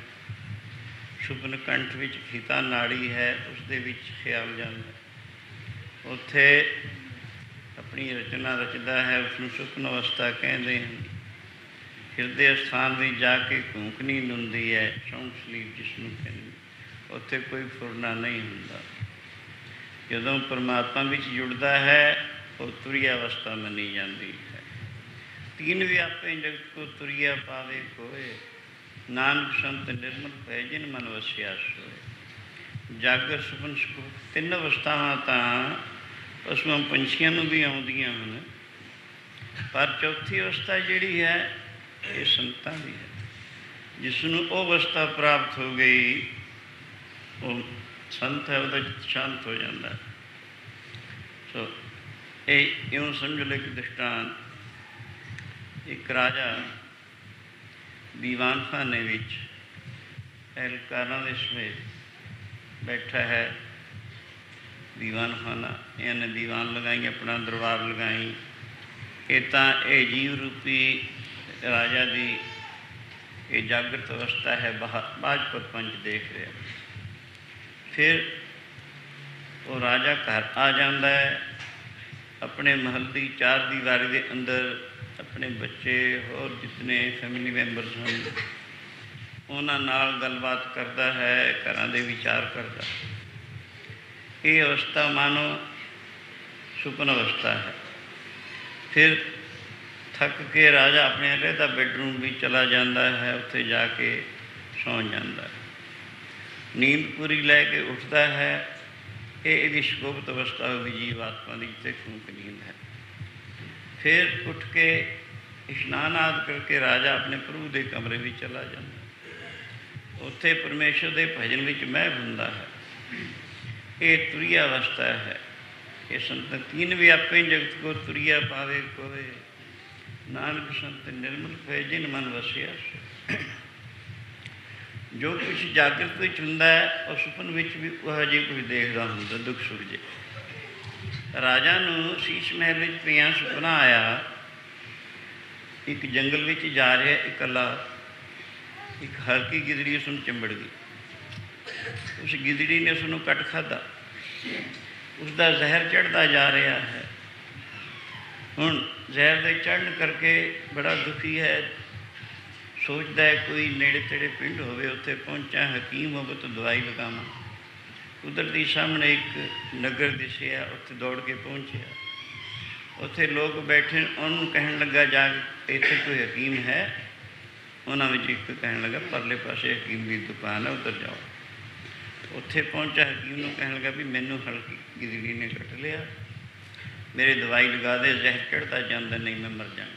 सुपन कंठ विच हिता नाड़ी है, उसदे विच ख्याल जांदा, उत्थे अपनी रचना रचदा है, उसनूं सुपन अवस्था कहते हैं। हिरदे स्थान में जाके घूक नींद हुंदी है, साउंड स्लीप जिसनूं कहंदे, उत्थे कोई फुरना नहीं हुंदा। जदों परमात्मा विच जुड़दा है वो तुरिया अवस्था मनी जाती है। तीन व्यापे जगत को तुरिया पावे कोय, नानक संत निर्मल भय जिन मन वसिया सोए। जागर सुपन सुख तीन अवस्थावां तां उसमें पंछियां नूं भी आउंदियां हन, पर चौथी अवस्था जिहड़ी है ये संतां दी है। जिसनूं वो अवस्था प्राप्त हो गई वो संत है, वह शांत हो जाता है। सो यूँ समझ लो कि दृष्टांत, एक राजा दीवान खाने विच एहलकारां दे समेत बैठा है। दीवान खाना इन्हें दीवान लगाई, अपना दरबार लगाई। ये तो ये जीव रूपी राजा दी ये जागृत अवस्था है, बाज प्रपंच देख रहा। फिर वो राजा घर आ जाता है, अपने महल की चार दीवारी के अंदर अपने बच्चे और जितने फैमिली मैंबर्स हैं उन्हां नाल गलबात करता है, घरां दे विचार करता है। ये अवस्था मानो सुपन अवस्था है। फिर थक के राजा अपने अलहदा बैडरूम भी चला जाता है, उत्थे जाके सौ जाता है। नींद पूरी लैके उठता है, ये शकोभत अवस्था होगी जीव आत्मा की, जिते खूक नींद है। फिर उठ के इशनान आदि करके राजा अपने प्रभु के कमरे में चला जाता, उत्थे परमेश्वर के भजन में महव हुंदा है। ये तुरिया अवस्था है। ये संत तीन व्यापे जगत को तुरिया पावे कोय, नानक संत निर्मल भय जिन मन वसिया। ਜੋ ਕੁਛ ਜਾਗਰਤ ਵਿੱਚ ਹੁੰਦਾ ਹੈ ਉਹ ਸੁਪਨ ਵਿੱਚ ਵੀ ਉਹ ਜਿਹੀ ਕੁਝ ਦੇਖਦਾ ਹੁੰਦਾ, ਦੁੱਖ ਸੁੱਖ ਜੇ। ਰਾਜਾ ਨੂੰ ਸੀਸ ਮਹਿਲ ਵਿੱਚ ਪਿਆ ਸੁਪਨਾ ਆਇਆ, ਇੱਕ ਜੰਗਲ ਵਿੱਚ ਜਾ ਰਿਹਾ ਇਕੱਲਾ, ਇੱਕ ਹਲਕੀ ਗਿਦੜੀ ਉਸ ਨੂੰ ਚਿੰਬੜ ਗਈ। ਉਸ ਗਿਦੜੀ ਨੇ ਉਸ ਨੂੰ ਕੱਟ ਖਾਧਾ, ਉਸਦਾ ਜ਼ਹਿਰ ਚੜ੍ਹਦਾ ਜਾ ਰਿਹਾ ਹੈ। ਹੁਣ ਜ਼ਹਿਰ ਦੇ ਚੜ੍ਹਨ ਕਰਕੇ ਬੜਾ ਦੁਖੀ ਹੈ, ਸੋਚਦਾ ਹੈ ਕੋਈ ਨੇੜੇ ਤੇੜੇ ਪਿੰਡ ਹੋਵੇ, ਉੱਥੇ ਪਹੁੰਚਾ, ਹਕੀਮ ਹੋਵੇ ਤਾਂ ਦਵਾਈ ਲਗਾਵਾਂ। ਕੁਦਰਤੀ ਸਾਹਮਣੇ ਇੱਕ ਨਗਰ ਦਿਸਿਆ, ਉੱਥੇ ਦੌੜ ਕੇ ਪਹੁੰਚਿਆ। ਉੱਥੇ ਲੋਕ ਬੈਠੇ, ਉਹਨੂੰ ਕਹਿਣ ਲੱਗਾ ਜਾ ਇੱਥੇ ਕੋਈ ਹਕੀਮ ਹੈ? ਉਹਨਾਂ ਵਿੱਚ ਇੱਕ ਕਹਿਣ ਲੱਗਾ ਪਰਲੇ ਪਾਸੇ ਹਕੀਮ ਦੀ ਦੁਕਾਨ ਹੈ, ਉੱਧਰ ਜਾਓ। ਉੱਥੇ ਪਹੁੰਚਾ, ਹਕੀਮ ਨੂੰ ਕਹਿਣ ਲੱਗਾ ਵੀ ਮੈਨੂੰ ਹਲਕੀ ਗਿਦੜੀ ਨੇ ਕੱਟ ਲਿਆ, ਮੇਰੇ ਦਵਾਈ ਲਗਾ ਦੇ, ਜ਼ਹਿਰ ਚੜ੍ਹਦਾ ਜਾਂਦਾ, ਨਹੀਂ ਮੈਂ ਮਰ ਜਾਵਾਂਗਾ।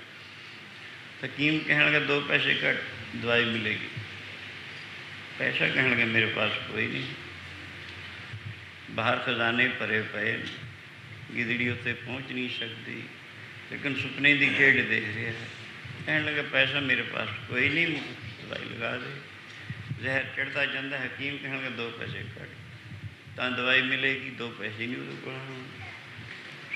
ਹਕੀਮ ਕਹਿਣ ਲੱਗਾ 2 ਪੈਸੇ ਘੱਟ ਦਵਾਈ ਮਿਲੇਗੀ। ਪੈਸਾ ਕਹਿਣ ਲੱਗਾ ਮੇਰੇ ਪਾਸ ਕੋਈ ਨਹੀਂ, ਬਾਹਰ ਖਜ਼ਾਨੇ ਭਰੇ ਪਏ, ਗਿਦੜੀ ਉੱਥੇ ਪਹੁੰਚ ਨਹੀਂ ਸਕਦੀ, ਲੇਕਿਨ ਸੁਪਨੇ ਦੀ ਖੇਡ ਦੇਖ ਰਿਹਾ ਹੈ। ਕਹਿਣ ਲੱਗਾ ਪੈਸਾ ਮੇਰੇ ਪਾਸ ਕੋਈ ਨਹੀਂ, ਦਵਾਈ ਲਗਾ ਦੇ, ਜ਼ਹਿਰ ਚੜ੍ਹਦਾ ਜਾਂਦਾ। ਹਕੀਮ ਕਹਿਣ ਲੱਗਾ 2 ਪੈਸੇ ਘੱਟ ਤਾਂ ਦਵਾਈ ਮਿਲੇਗੀ, 2 ਪੈਸੇ ਨਹੀਂ ਉਹਦੇ ਕੋਲ।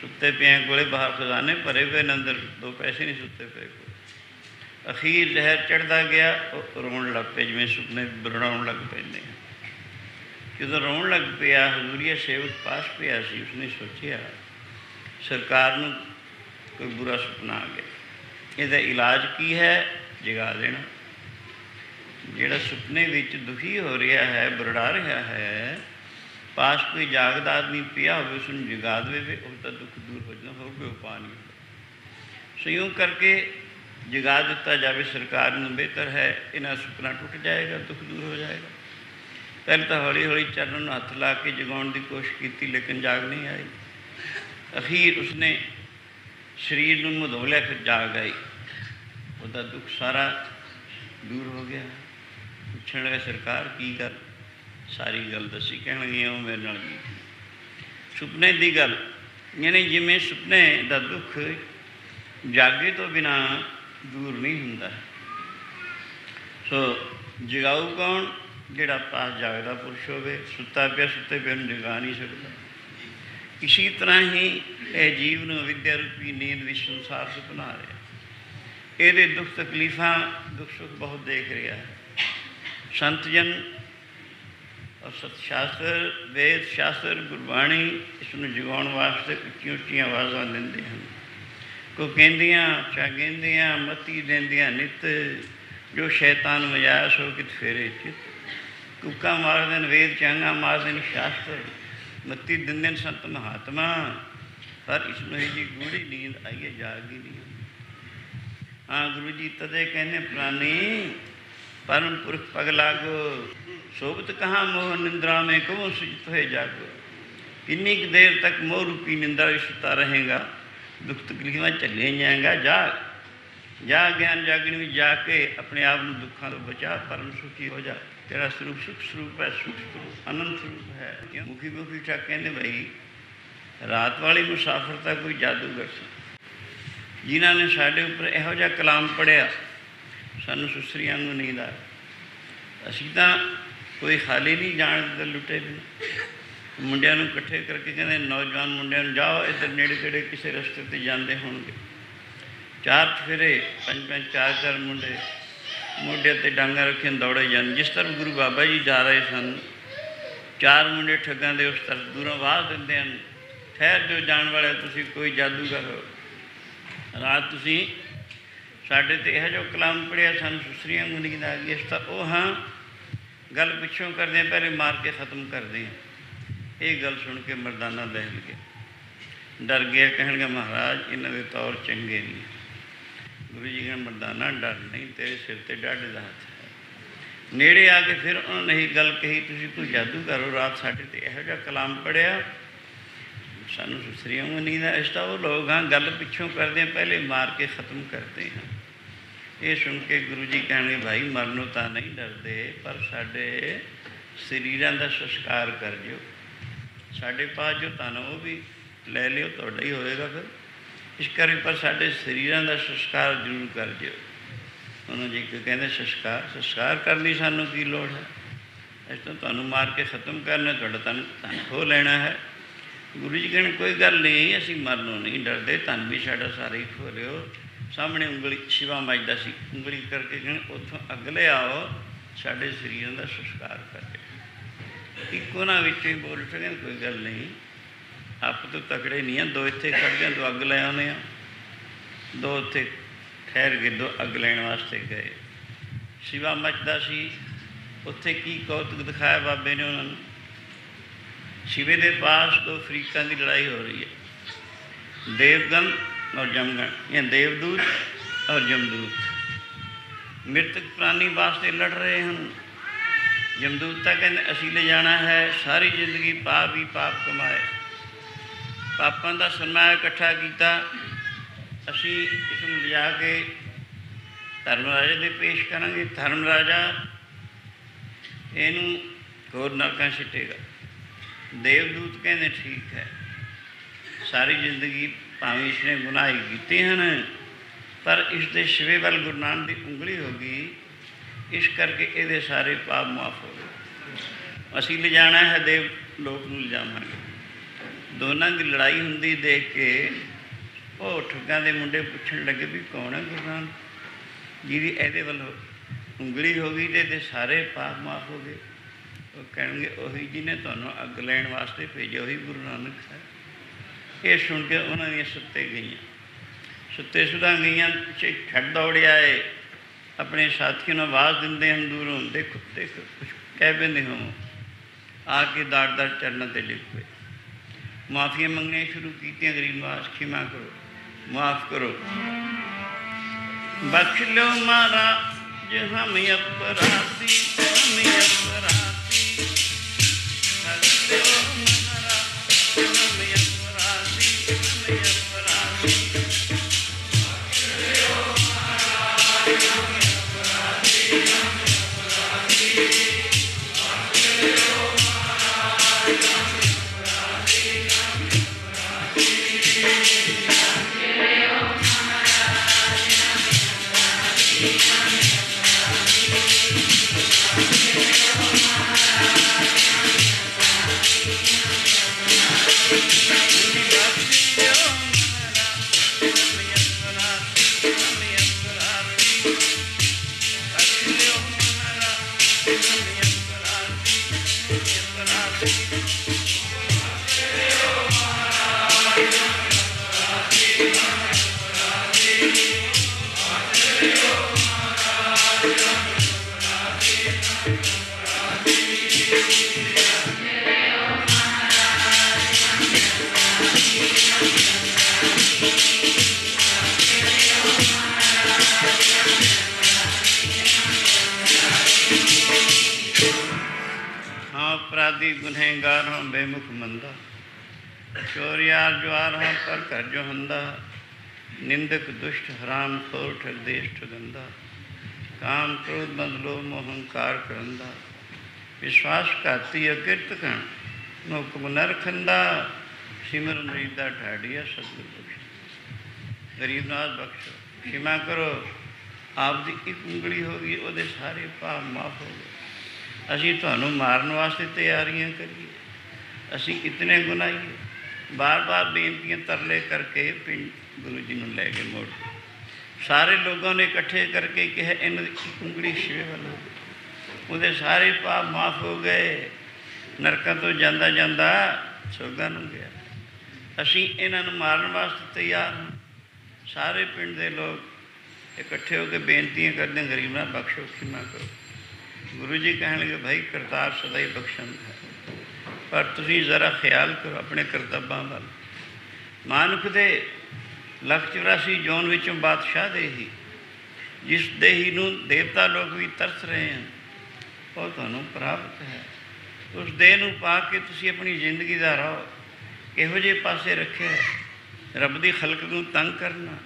ਸੁੱਤੇ ਪਿਆਂ ਕੋਲੇ ਬਾਹਰ ਖਜ਼ਾਨੇ ਭਰੇ ਪਏ ਨੇ, ਅੰਦਰ 2 ਪੈਸੇ ਨਹੀਂ ਸੁੱਤੇ ਪਏ ਕੋਲ। ਅਖੀਰ ਜ਼ਹਿਰ ਚੜ੍ਹਦਾ ਗਿਆ, ਉਹ ਰੋਣ ਲੱਗ ਪਏ, ਜਿਵੇਂ ਸੁਪਨੇ ਬਣਾਉਣ ਲੱਗ ਪੈਂਦੇ ਆ। ਜਦੋਂ ਰੋਣ ਲੱਗ ਪਿਆ, ਹਜ਼ੂਰੀਆ ਸੇਵਕ ਪਾਸ ਪਿਆ ਸੀ, ਉਸਨੇ ਸੋਚਿਆ ਸਰਕਾਰ ਨੂੰ ਕੋਈ ਬੁਰਾ ਸੁਪਨਾ ਆ ਗਿਆ, ਇਹਦਾ ਇਲਾਜ ਕੀ ਹੈ? ਜਗਾ ਦੇਣਾ। ਜਿਹੜਾ ਸੁਪਨੇ ਵਿੱਚ ਦੁਖੀ ਹੋ ਰਿਹਾ ਹੈ, ਬਰੜਾ ਰਿਹਾ ਹੈ, ਪਾਸ ਕੋਈ ਜਾਗਦਾ ਆਦਮੀ ਪਿਆ ਹੋਵੇ, ਉਸ ਨੂੰ ਜਗਾ ਦੇਵੇ, ਉਸਦਾ ਦੁੱਖ ਦੂਰ ਹੋ ਜਾਂਦਾ, ਹੋਰ ਕੋਈ ਉਪਾਅ ਨਹੀਂ ਹੁੰਦਾ। ਸੰਯੋਗ ਕਰਕੇ ਜਗਾ ਦਿੱਤਾ ਜਾਵੇ ਸਰਕਾਰ ਨੂੰ, ਬਿਹਤਰ ਹੈ, ਇਹਨਾਂ ਸੁਪਨਾ ਟੁੱਟ ਜਾਏਗਾ, ਦੁੱਖ ਦੂਰ ਹੋ ਜਾਏਗਾ। ਪਹਿਲਾਂ ਤਾਂ ਹੌਲੀ ਹੌਲੀ ਚਰਨ ਨੂੰ ਹੱਥ ਲਾ ਕੇ ਜਗਾਉਣ ਦੀ ਕੋਸ਼ਿਸ਼ ਕੀਤੀ, ਲੇਕਿਨ ਜਾਗ ਨਹੀਂ ਆਈ। ਅਖੀਰ ਉਸਨੇ ਸਰੀਰ ਨੂੰ ਮਧੋ ਲਿਆ, ਫਿਰ ਜਾਗ ਆਈ, ਉਹਦਾ ਦੁੱਖ ਸਾਰਾ ਦੂਰ ਹੋ ਗਿਆ। ਪੁੱਛਣ ਲੱਗਾ ਸਰਕਾਰ ਕੀ ਗੱਲ? ਸਾਰੀ ਗੱਲ ਦੱਸੀ। ਕਹਿਣ ਲੱਗੀ ਉਹ ਮੇਰੇ ਨਾਲ ਕੀ ਸੁਪਨੇ ਦੀ ਗੱਲ, ਯਾਨੀ ਜਿਵੇਂ ਸੁਪਨੇ ਦਾ ਦੁੱਖ ਜਾਗੇ ਤੋਂ ਬਿਨਾਂ ਦੂਰ ਨਹੀਂ ਹੁੰਦਾ। ਸੋ ਜਗਾਊ ਕੌਣ? ਜਿਹੜਾ ਪਾਸ ਜਾਗਦਾ ਪੁਰਸ਼ ਹੋਵੇ। ਸੁੱਤਾ ਪਿਆ ਸੁੱਤੇ ਪਿਆ ਨੂੰ ਜਗਾ ਨਹੀਂ ਸਕਦਾ। ਇਸੀ ਤਰ੍ਹਾਂ ਹੀ ਇਹ ਜੀਵ ਨੂੰ ਅਵਿਦਿਆ ਰੂਪੀ ਨੀਂਦ ਵਿੱਚ ਸੰਸਾਰ ਸੁਪਨਾ ਰਿਹਾ, ਇਹਦੇ ਦੁੱਖ ਤਕਲੀਫਾਂ, ਦੁੱਖ ਸੁੱਖ ਬਹੁਤ ਦੇਖ ਰਿਹਾ ਹੈ। ਸੰਤ ਜਨ ਔਰ ਸਤ ਸ਼ਾਸਤਰ, ਵੇਦ ਸ਼ਾਸਤਰ, ਗੁਰਬਾਣੀ ਇਸ ਨੂੰ ਜਗਾਉਣ ਵਾਸਤੇ ਉੱਚੀਆਂ ਉੱਚੀਆਂ ਆਵਾਜ਼ਾਂ ਦਿੰਦੇ ਹਨ। ਕੋ ਕਹਿੰਦੀਆਂ ਚਾਗਿੰਦੀਆਂ ਮਤੀ ਦਿੰਦੀਆਂ ਨਿੱਤ, ਜੋ ਸ਼ੈਤਾਨ ਮਜਾਇਆ ਸੋ ਕਿਤ ਫੇਰੇ ਚਿੱਤ। ਕੂਕਾਂ ਮਾਰਦੇ ਨੇ ਵੇਦ, ਚਾਂਗਾ ਮਾਰਦੇ ਨੇ ਸ਼ਾਸਤਰ, ਮੱਤੀ ਦਿੰਦੇ ਨੇ ਸੰਤ ਮਹਾਤਮਾ, ਪਰ ਇਸ ਨੂੰ ਇਹ ਜੀ ਗੂੜੀ ਨੀਂਦ ਆਈਏ, ਜਾਗਦੀ ਨਹੀਂ। ਹਾਂ ਗੁਰੂ ਜੀ ਤਦੇ ਕਹਿੰਦੇ ਪ੍ਰਾਨੀ ਪਰਮ ਪੁਰਖ ਪਗ ਲਾਗੋ, ਸੋਬਤ ਕਹਾਂ ਮੋਹ ਨਿੰਦਰਾ में ਕਹੋ ਸੁਜਤ ਹੋਏ ਜਾਗੋ। ਕਿੰਨੀ ਕੁ ਦੇਰ ਤੱਕ ਮੋਹ ਰੂਪੀ ਨਿੰਦਰਾ ਵਿੱਚ ਸੁੱਤਾ ਰਹੇਗਾ, ਦੁੱਖ ਤਕਲੀਫਾਂ ਝੱਲੇ ਜਾਏਗਾ। ਜਾ ਗਿਆਨ ਜਾਗਣ ਵਿੱਚ ਜਾ ਕੇ ਆਪਣੇ ਆਪ ਨੂੰ ਦੁੱਖਾਂ ਤੋਂ ਬਚਾ, ਪਰਮ ਸੁਖੀ ਹੋ ਜਾ। ਤੇਰਾ ਸਰੂਪ ਸੁਖ ਸਰੂਪ ਹੈ, ਸੁਖ ਸਰੂਪ ਅਨੰਤ ਸਰੂਪ ਹੈ। ਮੁਖੀ ਮੁਖੀ ਠਾ ਕਹਿੰਦੇ ਬਈ ਰਾਤ ਵਾਲੀ ਮੁਸਾਫਰ ਤਾਂ ਕੋਈ ਜਾਦੂਗਰ ਸੀ, ਜਿਨ੍ਹਾਂ ਨੇ ਸਾਡੇ ਉੱਪਰ ਇਹੋ ਜਿਹਾ ਕਲਾਮ ਪੜ੍ਹਿਆ, ਸਾਨੂੰ ਸੁਸਰੀਆਂ ਨੂੰ ਨੀਂਦ ਆ। ਅਸੀਂ ਤਾਂ ਕੋਈ ਖਾਲੀ ਨਹੀਂ ਜਾਣ ਦਿੱਤਾ, ਲੁੱਟੇ ਵੀ। ਮੁੰਡਿਆਂ ਨੂੰ ਇਕੱਠੇ ਕਰਕੇ ਕਹਿੰਦੇ ਨੌਜਵਾਨ ਮੁੰਡਿਆਂ ਨੂੰ, ਜਾਓ ਇੱਧਰ ਨੇੜੇ ਤੇੜੇ ਕਿਸੇ ਰਸਤੇ 'ਤੇ ਜਾਂਦੇ ਹੋਣਗੇ, 4 ਚੁਫੇਰੇ 5-5 4-4 ਮੁੰਡੇ ਮੋਢੇ 'ਤੇ ਡਾਂਗਾਂ ਰੱਖੀਆਂ ਦੌੜੇ ਜਾਣ। ਜਿਸ ਤਰ੍ਹਾਂ ਗੁਰੂ ਬਾਬਾ ਜੀ ਜਾ ਰਹੇ ਸਨ, 4 ਮੁੰਡੇ ਠੱਗਾਂ ਦੇ ਉਸ ਤਰਫ ਦੂਰੋਂ ਆਵਾਜ਼ ਦਿੰਦੇ ਹਨ, ਠਹਿਰ ਜੋ ਜਾਣ ਵਾਲੇ, ਤੁਸੀਂ ਕੋਈ ਜਾਦੂਗਰ ਹੋ, ਰਾਤ ਤੁਸੀਂ ਸਾਡੇ 'ਤੇ ਇਹੋ ਜਿਹਾ ਕਲਾਮ ਪੜ੍ਹਿਆ, ਸਾਨੂੰ ਸੁਸਰੀਆਂ ਨੂੰ ਨੀਂਦ ਆ ਗਈ। ਇਸ ਤਾਂ ਉਹ ਹਾਂ ਗੱਲ ਪਿੱਛੋਂ ਕਰਦੇ ਹਾਂ, ਪਹਿਲੇ ਮਾਰ ਕੇ ਖ਼ਤਮ ਕਰਦੇ ਹਾਂ। ਇਹ ਗੱਲ ਸੁਣ ਕੇ ਮਰਦਾਨਾ ਦਹਿਲ ਗਿਆ, ਡਰ ਗਿਆ। ਕਹਿਣਗੇ ਮਹਾਰਾਜ ਇਹਨਾਂ ਦੇ ਤੌਰ ਚੰਗੇ ਨਹੀਂ। ਗੁਰੂ ਜੀ ਕਹਿੰਦੇ ਮਰਦਾਨਾ ਡਰ ਨਹੀਂ, ਤੇਰੇ ਸਿਰ 'ਤੇ ਡਾਢੇ ਦਾ ਹੱਥ ਹੈ। ਨੇੜੇ ਆ ਕੇ ਫਿਰ ਉਹਨਾਂ ਨੇ ਇਹ ਗੱਲ ਕਹੀ, ਤੁਸੀਂ ਕੋਈ ਜਾਦੂਗਰ ਹੋ, ਰਾਤ ਸਾਡੇ 'ਤੇ ਇਹੋ ਜਿਹਾ ਕਲਾਮ ਪੜ੍ਹਿਆ, ਸਾਨੂੰ ਸੁਸਰੀਆਂ ਨੂੰ ਨੀਂਦ ਆ। ਇਸ ਤਾਂ ਉਹ ਲੋਕ ਹਾਂ ਗੱਲ ਪਿੱਛੋਂ ਕਰਦੇ ਹਾਂ, ਪਹਿਲੇ ਮਾਰ ਕੇ ਖ਼ਤਮ ਕਰਦੇ ਹਾਂ। ਇਹ ਸੁਣ ਕੇ ਗੁਰੂ ਜੀ ਕਹਿਣਗੇ ਭਾਈ ਮਰਨੋਂ ਤਾਂ ਨਹੀਂ ਡਰਦੇ, ਪਰ ਸਾਡੇ ਸਰੀਰਾਂ ਦਾ ਸੰਸਕਾਰ ਕਰ ਦਿਓ। ਸਾਡੇ ਪਾਸ ਜੋ ਧਨ ਉਹ ਵੀ ਲੈ ਲਿਓ, ਤੁਹਾਡਾ ਹੀ ਹੋਏਗਾ ਫਿਰ। ਇਸ ਕਰਕੇ ਪਰ ਸਾਡੇ ਸਰੀਰਾਂ ਦਾ ਸੰਸਕਾਰ ਜ਼ਰੂਰ ਕਰ ਦਿਓ। ਉਹਨਾਂ ਜੀ ਇੱਕ ਕਹਿੰਦੇ ਸੰਸਕਾਰ ਕਰਨ ਦੀ ਸਾਨੂੰ ਕੀ ਲੋੜ ਹੈ, ਅਸੀਂ ਤਾਂ ਤੁਹਾਨੂੰ ਮਾਰ ਕੇ ਖ਼ਤਮ ਕਰਨਾ, ਤੁਹਾਡਾ ਧਨ ਖੋਹ ਲੈਣਾ ਹੈ। ਗੁਰੂ ਜੀ ਕਹਿਣ ਕੋਈ ਗੱਲ ਨਹੀਂ, ਅਸੀਂ ਮਰਨੋਂ ਨਹੀਂ ਡਰਦੇ, ਧਨ ਵੀ ਸਾਡਾ ਸਾਰਾ ਹੀ ਖੋਹ ਲਿਓ। ਸਾਹਮਣੇ ਉਂਗਲੀ ਸ਼ਿਵਾ ਵੱਜਦਾ ਸੀ, ਉਂਗਲੀ ਕਰਕੇ ਕਹਿਣ ਉੱਥੋਂ ਅਗਲੇ ਆਓ, ਸਾਡੇ ਸਰੀਰਾਂ ਦਾ ਸੰਸਕਾਰ ਕਰਕੇ। ਇੱਕ ਉਹਨਾਂ ਵਿੱਚੋਂ ਹੀ ਬੋਲ ਉੱਠ ਕਹਿੰਦੇ ਕੋਈ ਗੱਲ ਨਹੀਂ, ਆਪ ਤੋਂ ਤਕੜੇ ਨਹੀਂ ਆ, ਦੋ ਇੱਥੇ ਖੜ੍ਹਦੇ ਹਾਂ, ਦੋ ਅੱਗ ਲੈ ਆਉਂਦੇ ਹਾਂ। ਦੋ ਉੱਥੇ ਠਹਿਰ ਕੇ ਦੋ ਅੱਗ ਲੈਣ ਵਾਸਤੇ ਗਏ। ਸ਼ਿਵਾ ਮੱਚਦਾ ਸੀ, ਉੱਥੇ ਕੀ ਕੌਤਕ ਦਿਖਾਇਆ ਬਾਬੇ ਨੇ ਉਹਨਾਂ ਨੂੰ। ਸ਼ਿਵੇ ਦੇ ਪਾਸ ਦੋ ਫਰੀਕਾਂ ਦੀ ਲੜਾਈ ਹੋ ਰਹੀ ਹੈ, ਦੇਵਗਨ ਔਰ ਜਮਗਨ, ਜਾਂ ਦੇਵਦੂਤ ਔਰ ਜਮਦੂਤ। ਮ੍ਰਿਤਕ ਪ੍ਰਾਣੀ ਵਾਸਤੇ ਲੜ ਰਹੇ ਹਨ। ਜਮਦੂਤ ਤਾਂ ਕਹਿੰਦੇ ਅਸੀਂ ਲੈ ਜਾਣਾ ਹੈ, ਸਾਰੀ ਜ਼ਿੰਦਗੀ ਪਾਪ ਹੀ ਪਾਪ ਕਮਾਏ, ਪਾਪਾਂ ਦਾ ਸਰਮਾਇਆ ਇਕੱਠਾ ਕੀਤਾ, ਅਸੀਂ ਇਸ ਨੂੰ ਲਿਜਾ ਕੇ ਧਰਮ ਰਾਜੇ ਦੇ ਪੇਸ਼ ਕਰਾਂਗੇ। ਧਰਮ ਰਾਜਾ ਇਹਨੂੰ ਹੋਰ ਨਰਕਾਂ ਸਿੱਟੇਗਾ। ਦੇਵਦੂਤ ਕਹਿੰਦੇ ਠੀਕ ਹੈ, ਸਾਰੀ ਜ਼ਿੰਦਗੀ ਭਾਵੇਂ ਇਸਨੇ ਗੁਨਾਹ ਕੀਤੇ ਹਨ, ਪਰ ਇਸ ਦੇ ਸ਼ਿਵੇ ਵੱਲ ਗੁਰੂ ਨਾਨਕ ਦੀ ਉਂਗਲੀ ਹੋ ਗਈ, ਇਸ ਕਰਕੇ ਇਹਦੇ ਸਾਰੇ ਪਾਪ ਮੁਆਫ ਹੋ ਗਏ। ਅਸੀਂ ਲਿਜਾਣਾ ਹੈ, ਦੇਵ ਲੋਕ ਨੂੰ ਲਿਜਾਵਾਂਗੇ। ਦੋਨਾਂ ਦੀ ਲੜਾਈ ਹੁੰਦੀ ਦੇਖ ਕੇ ਉਹ ਠੱਗਾਂ ਦੇ ਮੁੰਡੇ ਪੁੱਛਣ ਲੱਗੇ ਵੀ ਕੌਣ ਹੈ ਗੁਰੂ ਨਾਨਕ ਜਿਹਦੀ ਇਹਦੇ ਵੱਲੋਂ ਉਂਗਲੀ ਹੋ ਗਈ ਅਤੇ ਇਹਦੇ ਸਾਰੇ ਪਾਪ ਮਾਫ ਹੋ ਗਏ। ਉਹ ਕਹਿਣਗੇ ਉਹੀ ਜਿਹਨੇ ਤੁਹਾਨੂੰ ਅੱਗ ਲੈਣ ਵਾਸਤੇ ਭੇਜਿਆ, ਉਹੀ ਗੁਰੂ ਨਾਨਕ ਹੈ। ਇਹ ਸੁਣ ਕੇ ਉਹਨਾਂ ਦੀਆਂ ਸੁੱਤੇ ਗਈਆਂ, ਸੁੱਤੇ ਸੁੱਤਾਂ ਗਈਆਂ, ਪਿੱਛੇ ਠੱਗ ਦੌੜ ਆਏ, ਆਪਣੇ ਸਾਥੀਆਂ ਨੂੰ ਆਵਾਜ਼ ਦਿੰਦੇ ਹਨ ਦੂਰੋਂ, ਦੇਖੋ ਦੇਖੋ ਕੁਛ ਕਹਿ ਪੈਂਦੇ ਹੋ, ਆ ਕੇ ਦਾੜ ਦਾੜ ਚਰਨਾਂ 'ਤੇ ਡਿੱਗ ਪਏ। ਮਾਫੀਆਂ ਮੰਗਣੀਆਂ ਸ਼ੁਰੂ ਕੀਤੀਆਂ, ਗਰੀਬ ਨਿਵਾਸ ਖਿਮਾ ਕਰੋ, ਮਾफ़ करो, बख्श लो महाराज हम अपराधी, हम अपराधी, बख्श लो महाराज हम अपराधी, हम अपराधी, बख्श लो महाराज हम अपराधी, हम अपराधी, बख्श लो महाराज हम अपराधी, हम अपराधी। अपराधी गुनहगार हों बेमुख मंदा, चोरियार ज्वार हों पर कर जो हंदा, निंदक दुष्ट हराम खोर ठग देश ठगंदा, काम क्रोध मद लोभ मोह अहंकार करंदा, विश्वासघाती अकिरत कण मुख नर खंदा, सिमरन रीदा ठाड़िया सतगुर बख्श। गरीबनाथ बख्शो, क्षमा करो, आप दी एक उंगली होगी ਉਹਦੇ ਸਾਰੇ ਪਾਪ ਮਾਫ ਹੋ ਗਏ। ਅਸੀਂ ਤੁਹਾਨੂੰ ਮਾਰਨ ਵਾਸਤੇ ਤਿਆਰੀਆਂ ਕਰੀਏ, ਅਸੀਂ ਇਤਨੇ ਗੁਨਾਹੀਏ। ਬਾਰ ਬਾਰ ਬੇਨਤੀਆਂ ਤਰਲੇ ਕਰਕੇ ਪਿੰਡ ਗੁਰੂ ਜੀ ਨੂੰ ਲੈ ਕੇ ਮੋੜ ਸਾਰੇ ਲੋਕਾਂ ਨੇ ਇਕੱਠੇ ਕਰਕੇ ਕਿਹਾ ਇਹਨਾਂ ਦੀ ਇੱਕ ਉਂਗਲੀ ਸ਼ਿਵੇ ਵੱਲ ਹੋ ਗਈ, ਉਹਦੇ ਸਾਰੇ ਪਾਪ ਮਾਫ ਹੋ ਗਏ। ਨਰਕਾਂ ਤੋਂ ਜਾਂਦਾ ਜਾਂਦਾ ਸਵਰਗਾਂ ਨੂੰ ਗਿਆ। ਅਸੀਂ ਇਹਨਾਂ ਨੂੰ ਮਾਰਨ ਵਾਸਤੇ ਤਿਆਰ ਹਾਂ। ਸਾਰੇ ਪਿੰਡ ਦੇ ਲੋਕ ਇਕੱਠੇ ਹੋ ਕੇ ਬੇਨਤੀਆਂ ਕਰਦੇ, ਗਰੀਬ ਨਾਲ ਬਖਸ਼ੋ, ਖਿਮਾ ਕਰੋ। ਗੁਰੂ ਜੀ ਕਹਿਣਗੇ ਭਾਈ ਕਰਤਾਰ ਸਦਾ ਹੀ ਬਖਸ਼ਣ ਹੈ, ਪਰ ਤੁਸੀਂ ਜ਼ਰਾ ਖਿਆਲ ਕਰੋ ਆਪਣੇ ਕਰਤੱਵਾਂ ਵੱਲ। ਮਾਨੁਖ ਦੇ 184 ਜੌਨ ਵਿੱਚੋਂ ਬਾਦਸ਼ਾਹ ਦੇ ਹੀ, ਜਿਸ ਦੇਹੀ ਨੂੰ ਦੇਵਤਾ ਲੋਕ ਵੀ ਤਰਸ ਰਹੇ ਹਨ, ਉਹ ਤੁਹਾਨੂੰ ਪ੍ਰਾਪਤ ਹੈ। ਉਸ ਦੇਹ ਨੂੰ ਪਾ ਕੇ ਤੁਸੀਂ ਆਪਣੀ ਜ਼ਿੰਦਗੀ ਦਾ ਰਾਹ ਕਿਹੋ ਜਿਹੇ ਪਾਸੇ ਰੱਖਿਆ। ਰੱਬ ਦੀ ਖਲਕ ਨੂੰ ਤੰਗ ਕਰਨਾ,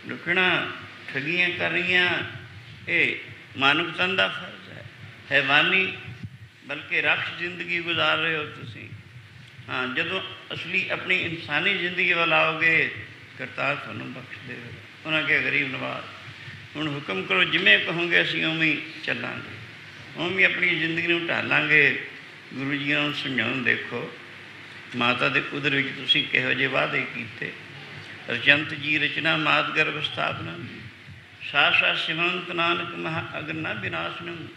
ਲੁਕਣਾ, ਠੱਗੀਆਂ ਕਰਨੀਆਂ, ਇਹ ਮਾਨੁਖ ਤਨ ਦਾ ਫਰਜ਼ ਹੈ। ਹੈਵਾਨੀ ਬਲਕਿ ਰਾਖਸ਼ ਜ਼ਿੰਦਗੀ ਗੁਜ਼ਾਰ ਰਹੇ ਹੋ ਤੁਸੀਂ। ਹਾਂ, ਜਦੋਂ ਅਸਲੀ ਆਪਣੀ ਇਨਸਾਨੀ ਜ਼ਿੰਦਗੀ ਵੱਲ ਆਓਗੇ, ਕਰਤਾਰ ਤੁਹਾਨੂੰ ਬਖਸ਼ ਦੇਵੇਗਾ। ਉਹਨਾਂ ਕਿਹਾ ਗਰੀਬ ਨਵਾਜ਼ ਹੁਣ ਹੁਕਮ ਕਰੋ, ਜਿਵੇਂ ਕਹੋਗੇ ਅਸੀਂ ਉਵੇਂ ਹੀ ਚੱਲਾਂਗੇ, ਉਵੇਂ ਆਪਣੀ ਜ਼ਿੰਦਗੀ ਨੂੰ ਢਾਲਾਂਗੇ। ਗੁਰੂ ਜੀ ਨੂੰ ਸਮਝਾਉਣ, ਦੇਖੋ ਮਾਤਾ ਦੇ ਉਦਰ ਵਿੱਚ ਤੁਸੀਂ ਕਿਹੋ ਜਿਹੇ ਵਾਅਦੇ ਕੀਤੇ। ਰਚੰਤ ਜੀ ਰਚਨਾ ਮਾਤ ਗਰਭ ਸਥਾਪਨਾ, ਸਾਸ ਸਾਸ ਸਿਮੰਤ ਨਾਨਕ ਮਹਾ ਅਗਰ ਨਾ ਵਿਨਾਸ਼ਨਮ।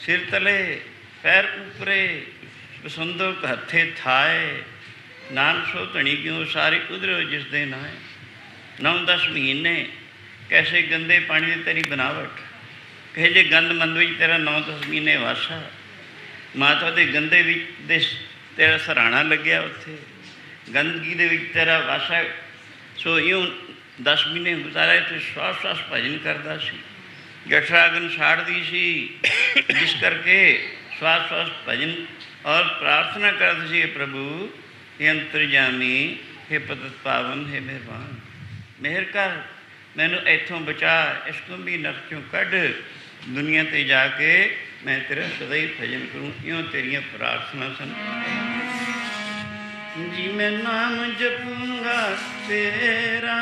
ਸਿਰ ਤਲੇ ਪੈਰ ਉਪਰੇ ਬਸੰਦੋਕ ਹੱਥੇ ਥਾਏ, ਨਾਨਕ ਸੋ ਧਣੀ ਕਿਉਂ ਸਾਰੇ ਉਧਰੋ ਜਿਸ ਦੇ ਨਾਏ। 9-10 ਮਹੀਨੇ ਕੈਸੇ ਗੰਦੇ ਪਾਣੀ ਦੀ ਤੇਰੀ ਬਨਾਵਟ, ਕਹੇ ਜੇ ਗੰਦ ਮੰਦ ਵਿੱਚ ਤੇਰਾ 9-10 ਮਹੀਨੇ ਵਾਸਾ। ਮਾਤਾ ਦੇ ਗੰਦੇ ਵਿੱਚ ਦੇ ਤੇਰਾ ਸਰਾਣਾ ਲੱਗਿਆ, ਉੱਥੇ ਗੰਦਗੀ ਦੇ ਵਿੱਚ ਤੇਰਾ ਵਾਸਾ। ਸੋ ਇਉਂ 10 ਮਹੀਨੇ ਗੁਜ਼ਾਰੇ। ਤੂੰ ਸਵਾਸ ਸਵਾਸ ਭਜਨ ਕਰਦਾ ਸੀ, ਜਠਰਾਗਨ ਸਾੜਦੀ ਸੀ, ਜਿਸ ਕਰਕੇ ਸਵਾਸ ਸਵਾਸ ਭਜਨ ਔਰ ਪ੍ਰਾਰਥਨਾ ਕਰਦਾ ਸੀ, ਪ੍ਰਭੂ हे ਅੰਤਰਜਾਮੀ, हे ਪਤਿਤ ਪਾਵਨ, हे ਮਿਹਰਬਾਨ, ਮਿਹਰ ਕਰ, ਮੈਨੂੰ ਇੱਥੋਂ ਬਚਾ, ਇਸ ਕੁੰਭੀ ਨਰਕ ਚੋਂ ਕੱਢ। ਦੁਨੀਆ 'ਤੇ ਜਾ ਕੇ ਮੈਂ ਤੇਰਾ ਸਦਾ ਹੀ ਭਜਨ ਕਰੂੰ। ਇਉਂ ਤੇਰੀਆਂ ਪ੍ਰਾਰਥਨਾ ਸਨ। ਜੀ ਮੈਂ ਨਾਮ ਜਪੂੰਗਾ ਤੇਰਾ,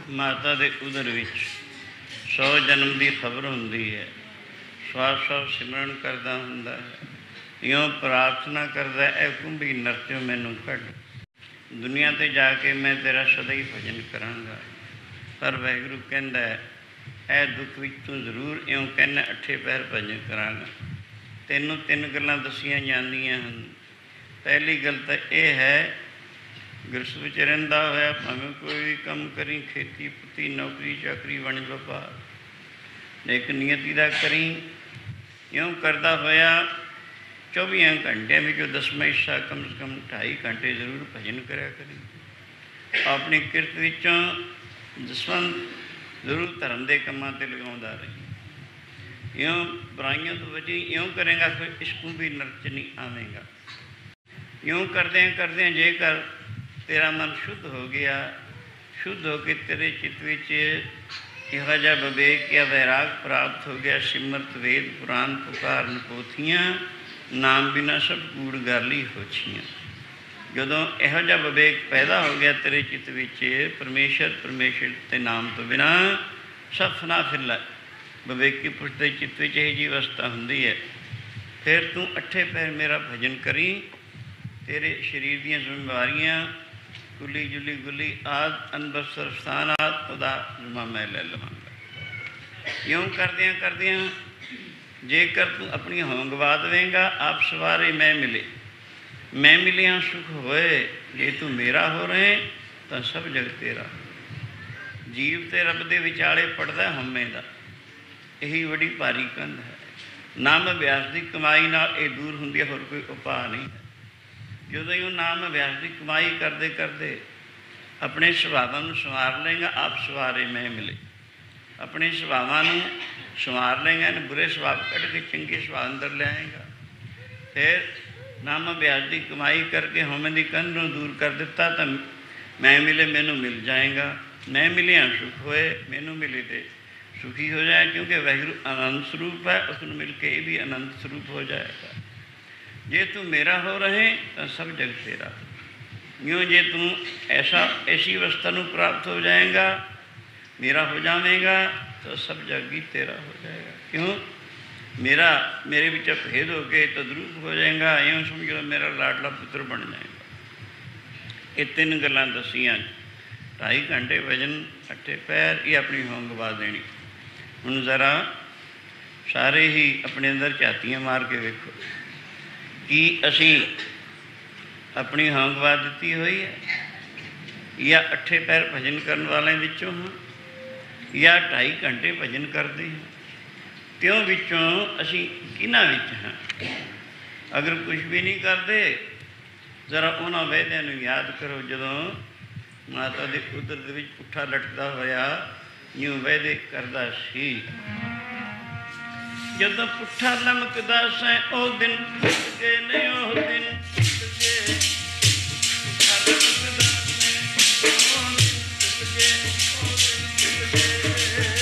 ਮਾਤਾ ਦੇ ਉਦਰ ਵਿੱਚ 100 ਜਨਮ ਦੀ ਖਬਰ ਹੁੰਦੀ ਹੈ। ਸਵਾਸ ਸਵਾਸ ਸਿਮਰਨ ਕਰਦਾ ਹੁੰਦਾ ਹੈ, ਇਉਂ ਪ੍ਰਾਰਥਨਾ ਕਰਦਾ, ਇਹ ਕੁੰਭੀ ਨਰਕ ਚੋਂ ਮੈਨੂੰ ਕੱਢ। ਦੁਨੀਆ 'ਤੇ ਜਾ ਕੇ ਮੈਂ ਤੇਰਾ ਸਦਾ ਹੀ ਭਜਨ ਕਰਾਂਗਾ। ਪਰ ਵਾਹਿਗੁਰੂ ਕਹਿੰਦਾ, ਇਹ ਦੁੱਖ ਵਿੱਚ ਤੂੰ ਜ਼ਰੂਰ ਇਉਂ ਕਹਿੰਦਾ, 8 ਪਹਿਰ ਭਜਨ ਕਰਾਂਗਾ। ਤੈਨੂੰ 3 ਗੱਲਾਂ ਦੱਸੀਆਂ ਜਾਂਦੀਆਂ ਹਨ। ਪਹਿਲੀ ਗੱਲ ਤਾਂ ਇਹ ਹੈ, ਗ੍ਰਸਤ ਵਿੱਚ ਰਹਿੰਦਾ ਹੋਇਆ ਭਾਵੇਂ ਕੋਈ ਵੀ ਕੰਮ ਕਰੀ, ਖੇਤੀ ਪੁੱਤੀ, ਨੌਕਰੀ ਚਾਕਰੀ, ਵਣਜ ਵਪਾਰ, ਲੇਕਿਨ ਨਿਯਤੀ ਦਾ ਕਰੀ। ਇਉਂ ਕਰਦਾ ਹੋਇਆ 24 ਘੰਟਿਆਂ ਵਿੱਚੋਂ 10ਵਾਂ ਹਿੱਸਾ ਕਮ ਸੇ ਕਮ 2.5 ਘੰਟੇ ਜ਼ਰੂਰ ਭਜਨ ਕਰਿਆ ਕਰੀ। ਆਪਣੀ ਕਿਰਤ ਵਿੱਚੋਂ 10ਵਾਂ ਜ਼ਰੂਰ ਧਰਮ ਦੇ ਕੰਮਾਂ 'ਤੇ ਲਗਾਉਂਦਾ ਰਹੀ। ਇਉਂ ਬੁਰਾਈਆਂ ਤੋਂ ਬਚੀ, ਇਉਂ ਕਰੇਗਾ ਫਿਰ ਇਸ ਕੁੰਭੀ ਨਰਕ 'ਚ ਨਹੀਂ ਆਵੇਂਗਾ। ਇਉਂ ਕਰਦਿਆਂ ਜੇਕਰ ਤੇਰਾ ਮਨ ਸ਼ੁੱਧ ਹੋ ਗਿਆ, ਸ਼ੁੱਧ ਹੋ ਕੇ ਤੇਰੇ ਚਿੱਤ ਵਿੱਚ ਇਹੋ ਜਿਹਾ ਵਿਵੇਕ ਜਾਂ ਵੈਰਾਗ ਪ੍ਰਾਪਤ ਹੋ ਗਿਆ, ਸਿਮਰਤ ਵੇਦ ਪੁਰਾਨ ਪੁਕਾਰਨ ਪੋਥੀਆਂ, ਨਾਮ ਬਿਨਾ ਸਭ ਕੂੜ ਗਾਲੀ ਹੋਛੀਆਂ। ਜਦੋਂ ਇਹੋ ਜਿਹਾ ਵਿਵੇਕ ਪੈਦਾ ਹੋ ਗਿਆ ਤੇਰੇ ਚਿੱਤ ਵਿੱਚ, ਪਰਮੇਸ਼ਰ ਤੇ ਨਾਮ ਤੋਂ ਬਿਨਾ ਸਭ ਫਨਾ ਫਿਰਲਾ। ਵਿਵੇਕੀ ਪੁਰਸ਼ ਦੇ ਚਿੱਤ ਵਿੱਚ ਇਹ ਜਿਹੀ ਅਵਸਥਾ ਹੁੰਦੀ ਹੈ। ਫਿਰ ਤੂੰ 8 ਪਹਿਰ ਮੇਰਾ ਭਜਨ ਕਰੀ, ਤੇਰੇ ਸਰੀਰ ਦੀਆਂ ਜ਼ਿੰਮੇਵਾਰੀਆਂ ਕੁੱਲੀ ਜੁਲੀ ਗੁੱਲੀ ਆਦਿ ਅਨਬਰ ਸਰਸਥਾਨ ਆਦਿ ਉਹਦਾ ਜ਼ਿੰਮਾ ਮੈਂ ਲੈ ਲਵਾਂਗਾ। ਇਉਂ ਕਰਦਿਆਂ ਜੇਕਰ ਤੂੰ ਆਪਣੀ ਹੋਂਦ ਗਵਾ ਦੇਵੇਂਗਾ, ਆਪ ਸਵਾਰੇ ਮੈਂ ਮਿਲਿਆ ਸੁਖ ਹੋਏ। ਜੇ ਤੂੰ ਮੇਰਾ ਹੋ ਰਹੇ ਤਾਂ ਸਭ ਜਗ ਤੇਰਾ। ਜੀਵ ਤੇ ਰੱਬ ਦੇ ਵਿਚਾਲੇ ਪੜਦਾ ਹਉਮੈ ਦਾ, ਇਹੀ ਬੜੀ ਭਾਰੀ ਕੰਧ ਹੈ। ਨਾਮ ਅਭਿਆਸ ਦੀ ਕਮਾਈ ਨਾਲ ਇਹ ਦੂਰ ਹੁੰਦੀ ਹੈ, ਹੋਰ ਕੋਈ ਉਪਾਅ ਨਹੀਂ ਹੈ। ਜਦੋਂ ਹੀ ਉਹ ਨਾਮ ਅਭਿਆਸ ਦੀ ਕਮਾਈ ਕਰਦੇ ਆਪਣੇ ਸੁਭਾਵਾਂ ਨੂੰ ਸੰਵਾਰ ਲਏਗਾ, ਆਪ ਸਵਾਰੇ ਮੈਂ ਮਿਲੇ। अपने सुभावां नूं संवार लेंगे, बुरे सुभाव कढ़ के चंगे सुभाव अंदर लिआएगा। फिर नाम अभ्यास की कमाई करके हमें की कंध नूं दूर कर दिता तो मैं मिले मैनू मिल जाएगा। मैं मिलिया सुख होए, मैनू मिले तो सुखी हो जाए, क्योंकि वाहिगुरू आनंद स्वरूप है, उसको मिल के ये भी आनंद स्वरूप हो जाएगा। जे तू मेरा हो रहे तो सब जग तेरा। यूँ जे तू ऐसी अवस्था को प्राप्त हो जाएगा, मेरा हो जाएगा, तो सब जग ही तेरा हो जाएगा। क्यों? मेरे विच भेद हो के तद्रूप हो जाएगा। यूँ समझो मेरा लाडला पुत्र बन जाएगा। ये तीन गल्लां दसियां। 2.5 घंटे भजन, अट्ठे पैर, ये अपनी होंद गवा देनी। हुण ज़रा सारे ही अपने अंदर झातियां मार के वेखो कि असी अपनी होंद गवा दी हुई है, या अट्ठे पैर भजन करने वाले विचों हाँ, या 2.5 घंटे भजन करते हैं। त्यों विचों असी किन्हां विच हाँ? अगर कुछ भी नहीं करते, जरा उन्होंने वैद्या नूं याद करो, जदों माता के उदर दे विच पुट्ठा लटकदा होया यूं वैदे करदा सी। जदों पुट्ठा लमकदा सै ओ दिन टुट गए ने, ओ दिन टुट गए। पुट्ठा लमकदा सै ओ दिन टुट गए, ओ दिन टुट गए।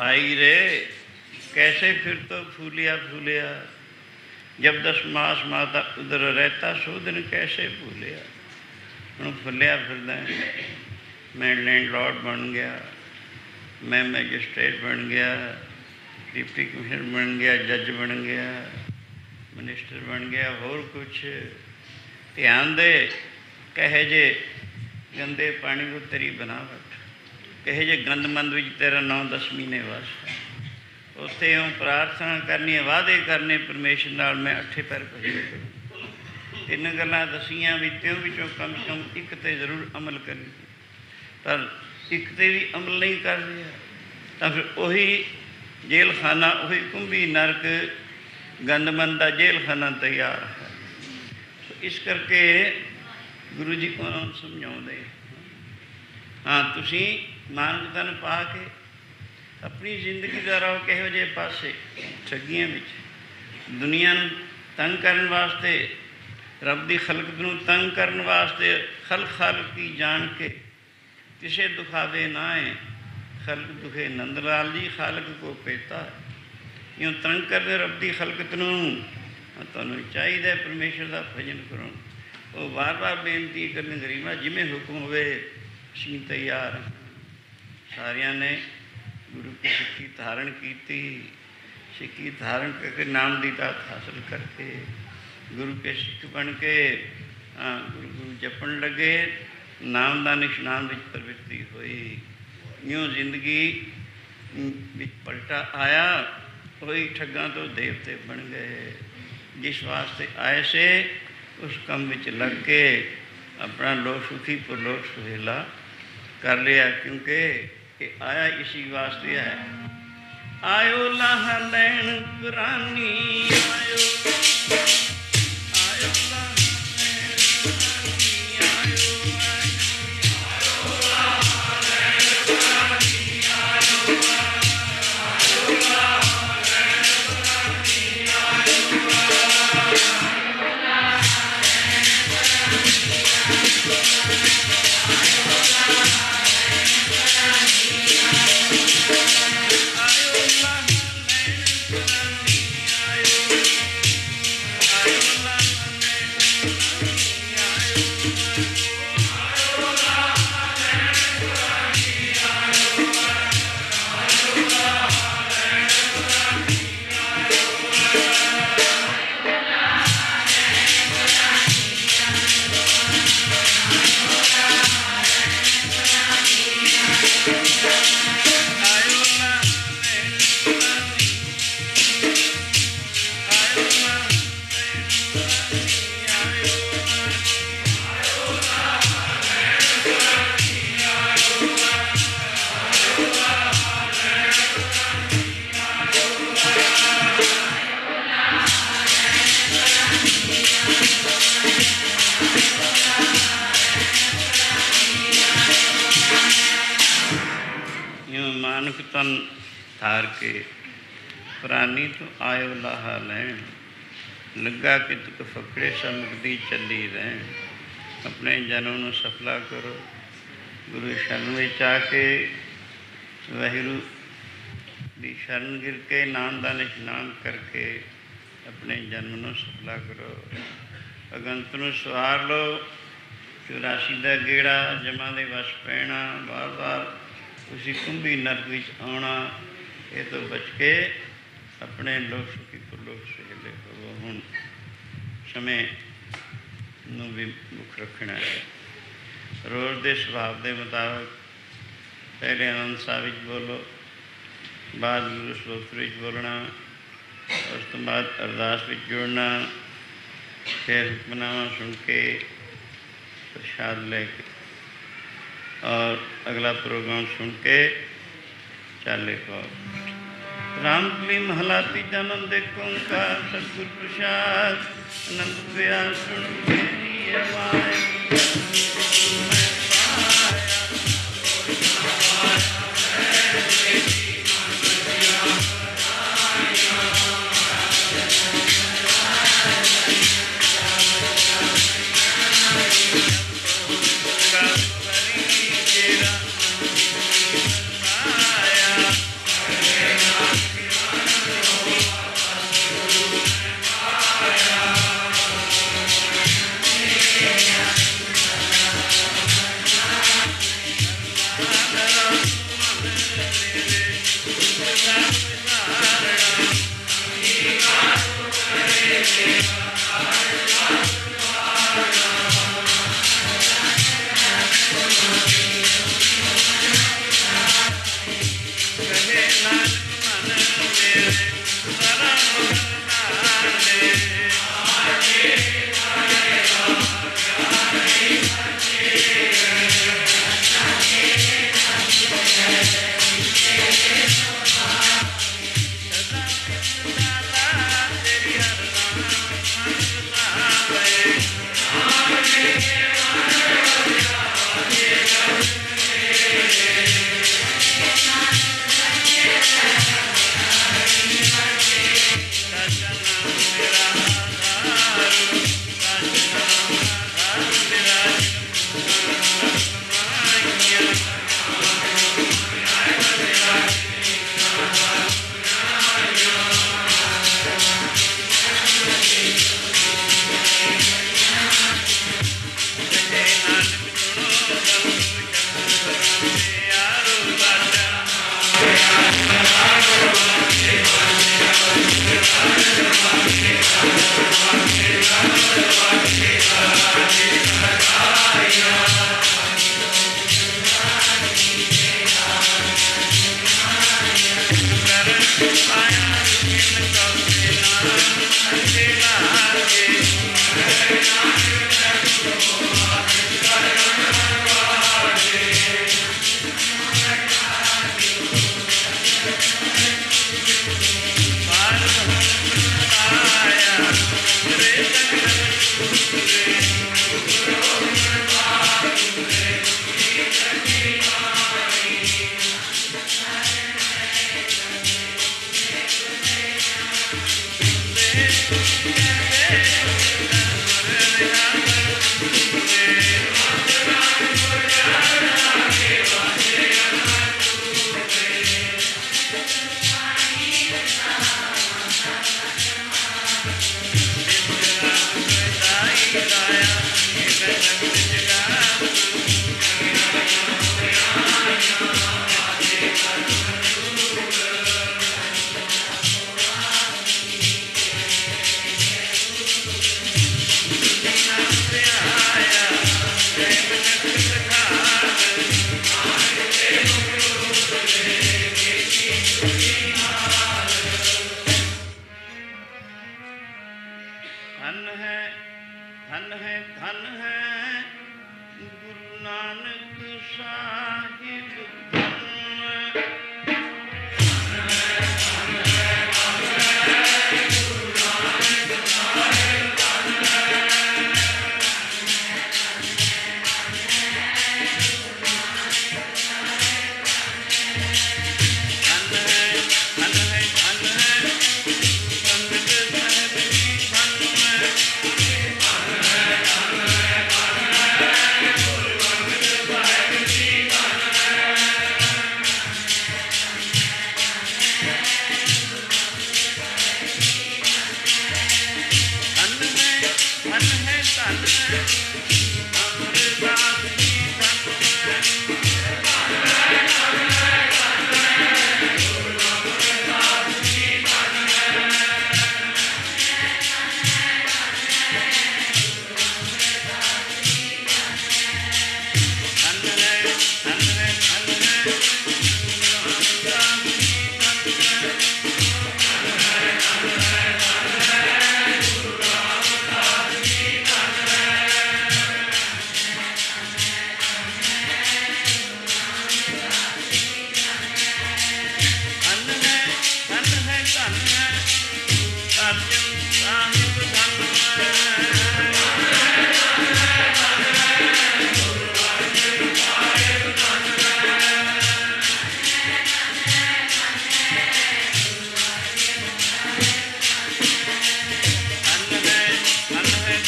आई रे कैसे फिर तो फूलिया फूलिया, जब 10 मास माता उधर रहता सो दिन कैसे फूलिया। हूँ फुलिया फिरदा, मैं लैंडलॉर्ड बन गया, मैं मैजिस्ट्रेट बन गया, डिप्टी कमिश्नर बन गया, जज बन गया, मिनिस्टर बन गया, होर कुछ। ध्यान दे कहे जे गंदे पानी को तेरी बनावट, कहे जे गंदमंद विच तेरा 9-10 महीने वास्ता। उत्थे यूँ प्रार्थना करनी, वादे करने परमेश्वर नाल, मैं अट्ठे पैर भजन करूँ। 3 गल्लां दसियां भी, त्यों विचों कम से कम एक ते जरूर अमल करी, पर एक ते भी अमल नहीं कर रहा तो फिर वही जेल खाना, वही कुंभी नरक, गंदमंद का जेल खाना तैयार है। इस करके गुरु जी को समझाते, हाँ तुसी मानवता पा के अपनी जिंदगी का रहो किहो जे पासे, ठगियां विच, दुनिया तंग करने वास्ते, रब की खलकत नूं तंग करने वास्ते, खालक की जान के किसे दुखावे ना है। खलक दुखे नंदलाल जी खालक को पेता, यूँ तंग करते रब की खलकत नूं। तुहानूं चाहिए परमेश्वर का भजन करो, वो बार बार बेनती करनी, गरीबा जिमें हुक्म होवे असीं तैयार हाँ। सारियां ने गुरु की सिक्खी धारण की, सिक्खी धारण करके नाम की दात हासिल करके गुरु के सिख बन के गुरु गुरु जपन लगे, नाम का निशान विच प्रवृत्ति हुई। यूँ जिंदगी विच पलटा आया, कोई ठगां तो देवते बन गए। जिस वास्ते आए से उस कम विच लग के अपना लोक सुखी परलोक सुहेला कर लिया, क्योंकि ये आया इसी वास्ते है। आयो लाह लैन पुरानी आयो, आयो लाह लैन पुरानी आयो, आयो लाह लैन पुरानी आयो, आयो लाह लैन पुरानी आयो, आयो लाह मानक तन थार के प्राणी तो आयो लाहा लैन, लगा कि तुक फकड़े समकदी चली रहन। अपने जन्म ਨੂੰ सफला करो, गुरु शरण ਵਿੱਚ ਆ ਕੇ ਵਾਹਿਗੁਰੂ ਦੀ ਸ਼ਰਨ ਗਿਰ ਕੇ ਨਾਮ ਦਾ ਇਸ਼ਨਾਨ ਕਰਕੇ ਆਪਣੇ ਜਨਮ ਨੂੰ ਸਫਲਾ ਕਰੋ। ਅਗੰਤ ਨੂੰ ਸਵਾਰ ਲਓ, 84 ਦਾ ਗੇੜਾ ਜਮਾਂ ਦੇ ਵਸ ਪੈਣਾ, ਵਾਰ-ਵਾਰ उसी कुंभी नरक विच आना, ये तो बच के अपने लोक सुखी परलोक सुहेले होवो। हुण समय नूं भी मुख रखना है। रोज़ के सुभाव के मुताबिक पहले आनंद साहिब विच बोलो, बाद गुरु स्त्रोत्र विच बोलना, उस तो बाद अरदास विच जुड़ना, फिर हुक्मनामा सुन के प्रसाद लेके और अगला प्रोग्राम सुन के चाले पाओ। रामकली महला तीजा नंद ओंकार सतगुर प्रसाद आनंद पिया सुन मेरी आवाज़। धन है धन है धन है गुरु नानक साहिब धन।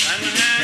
धन है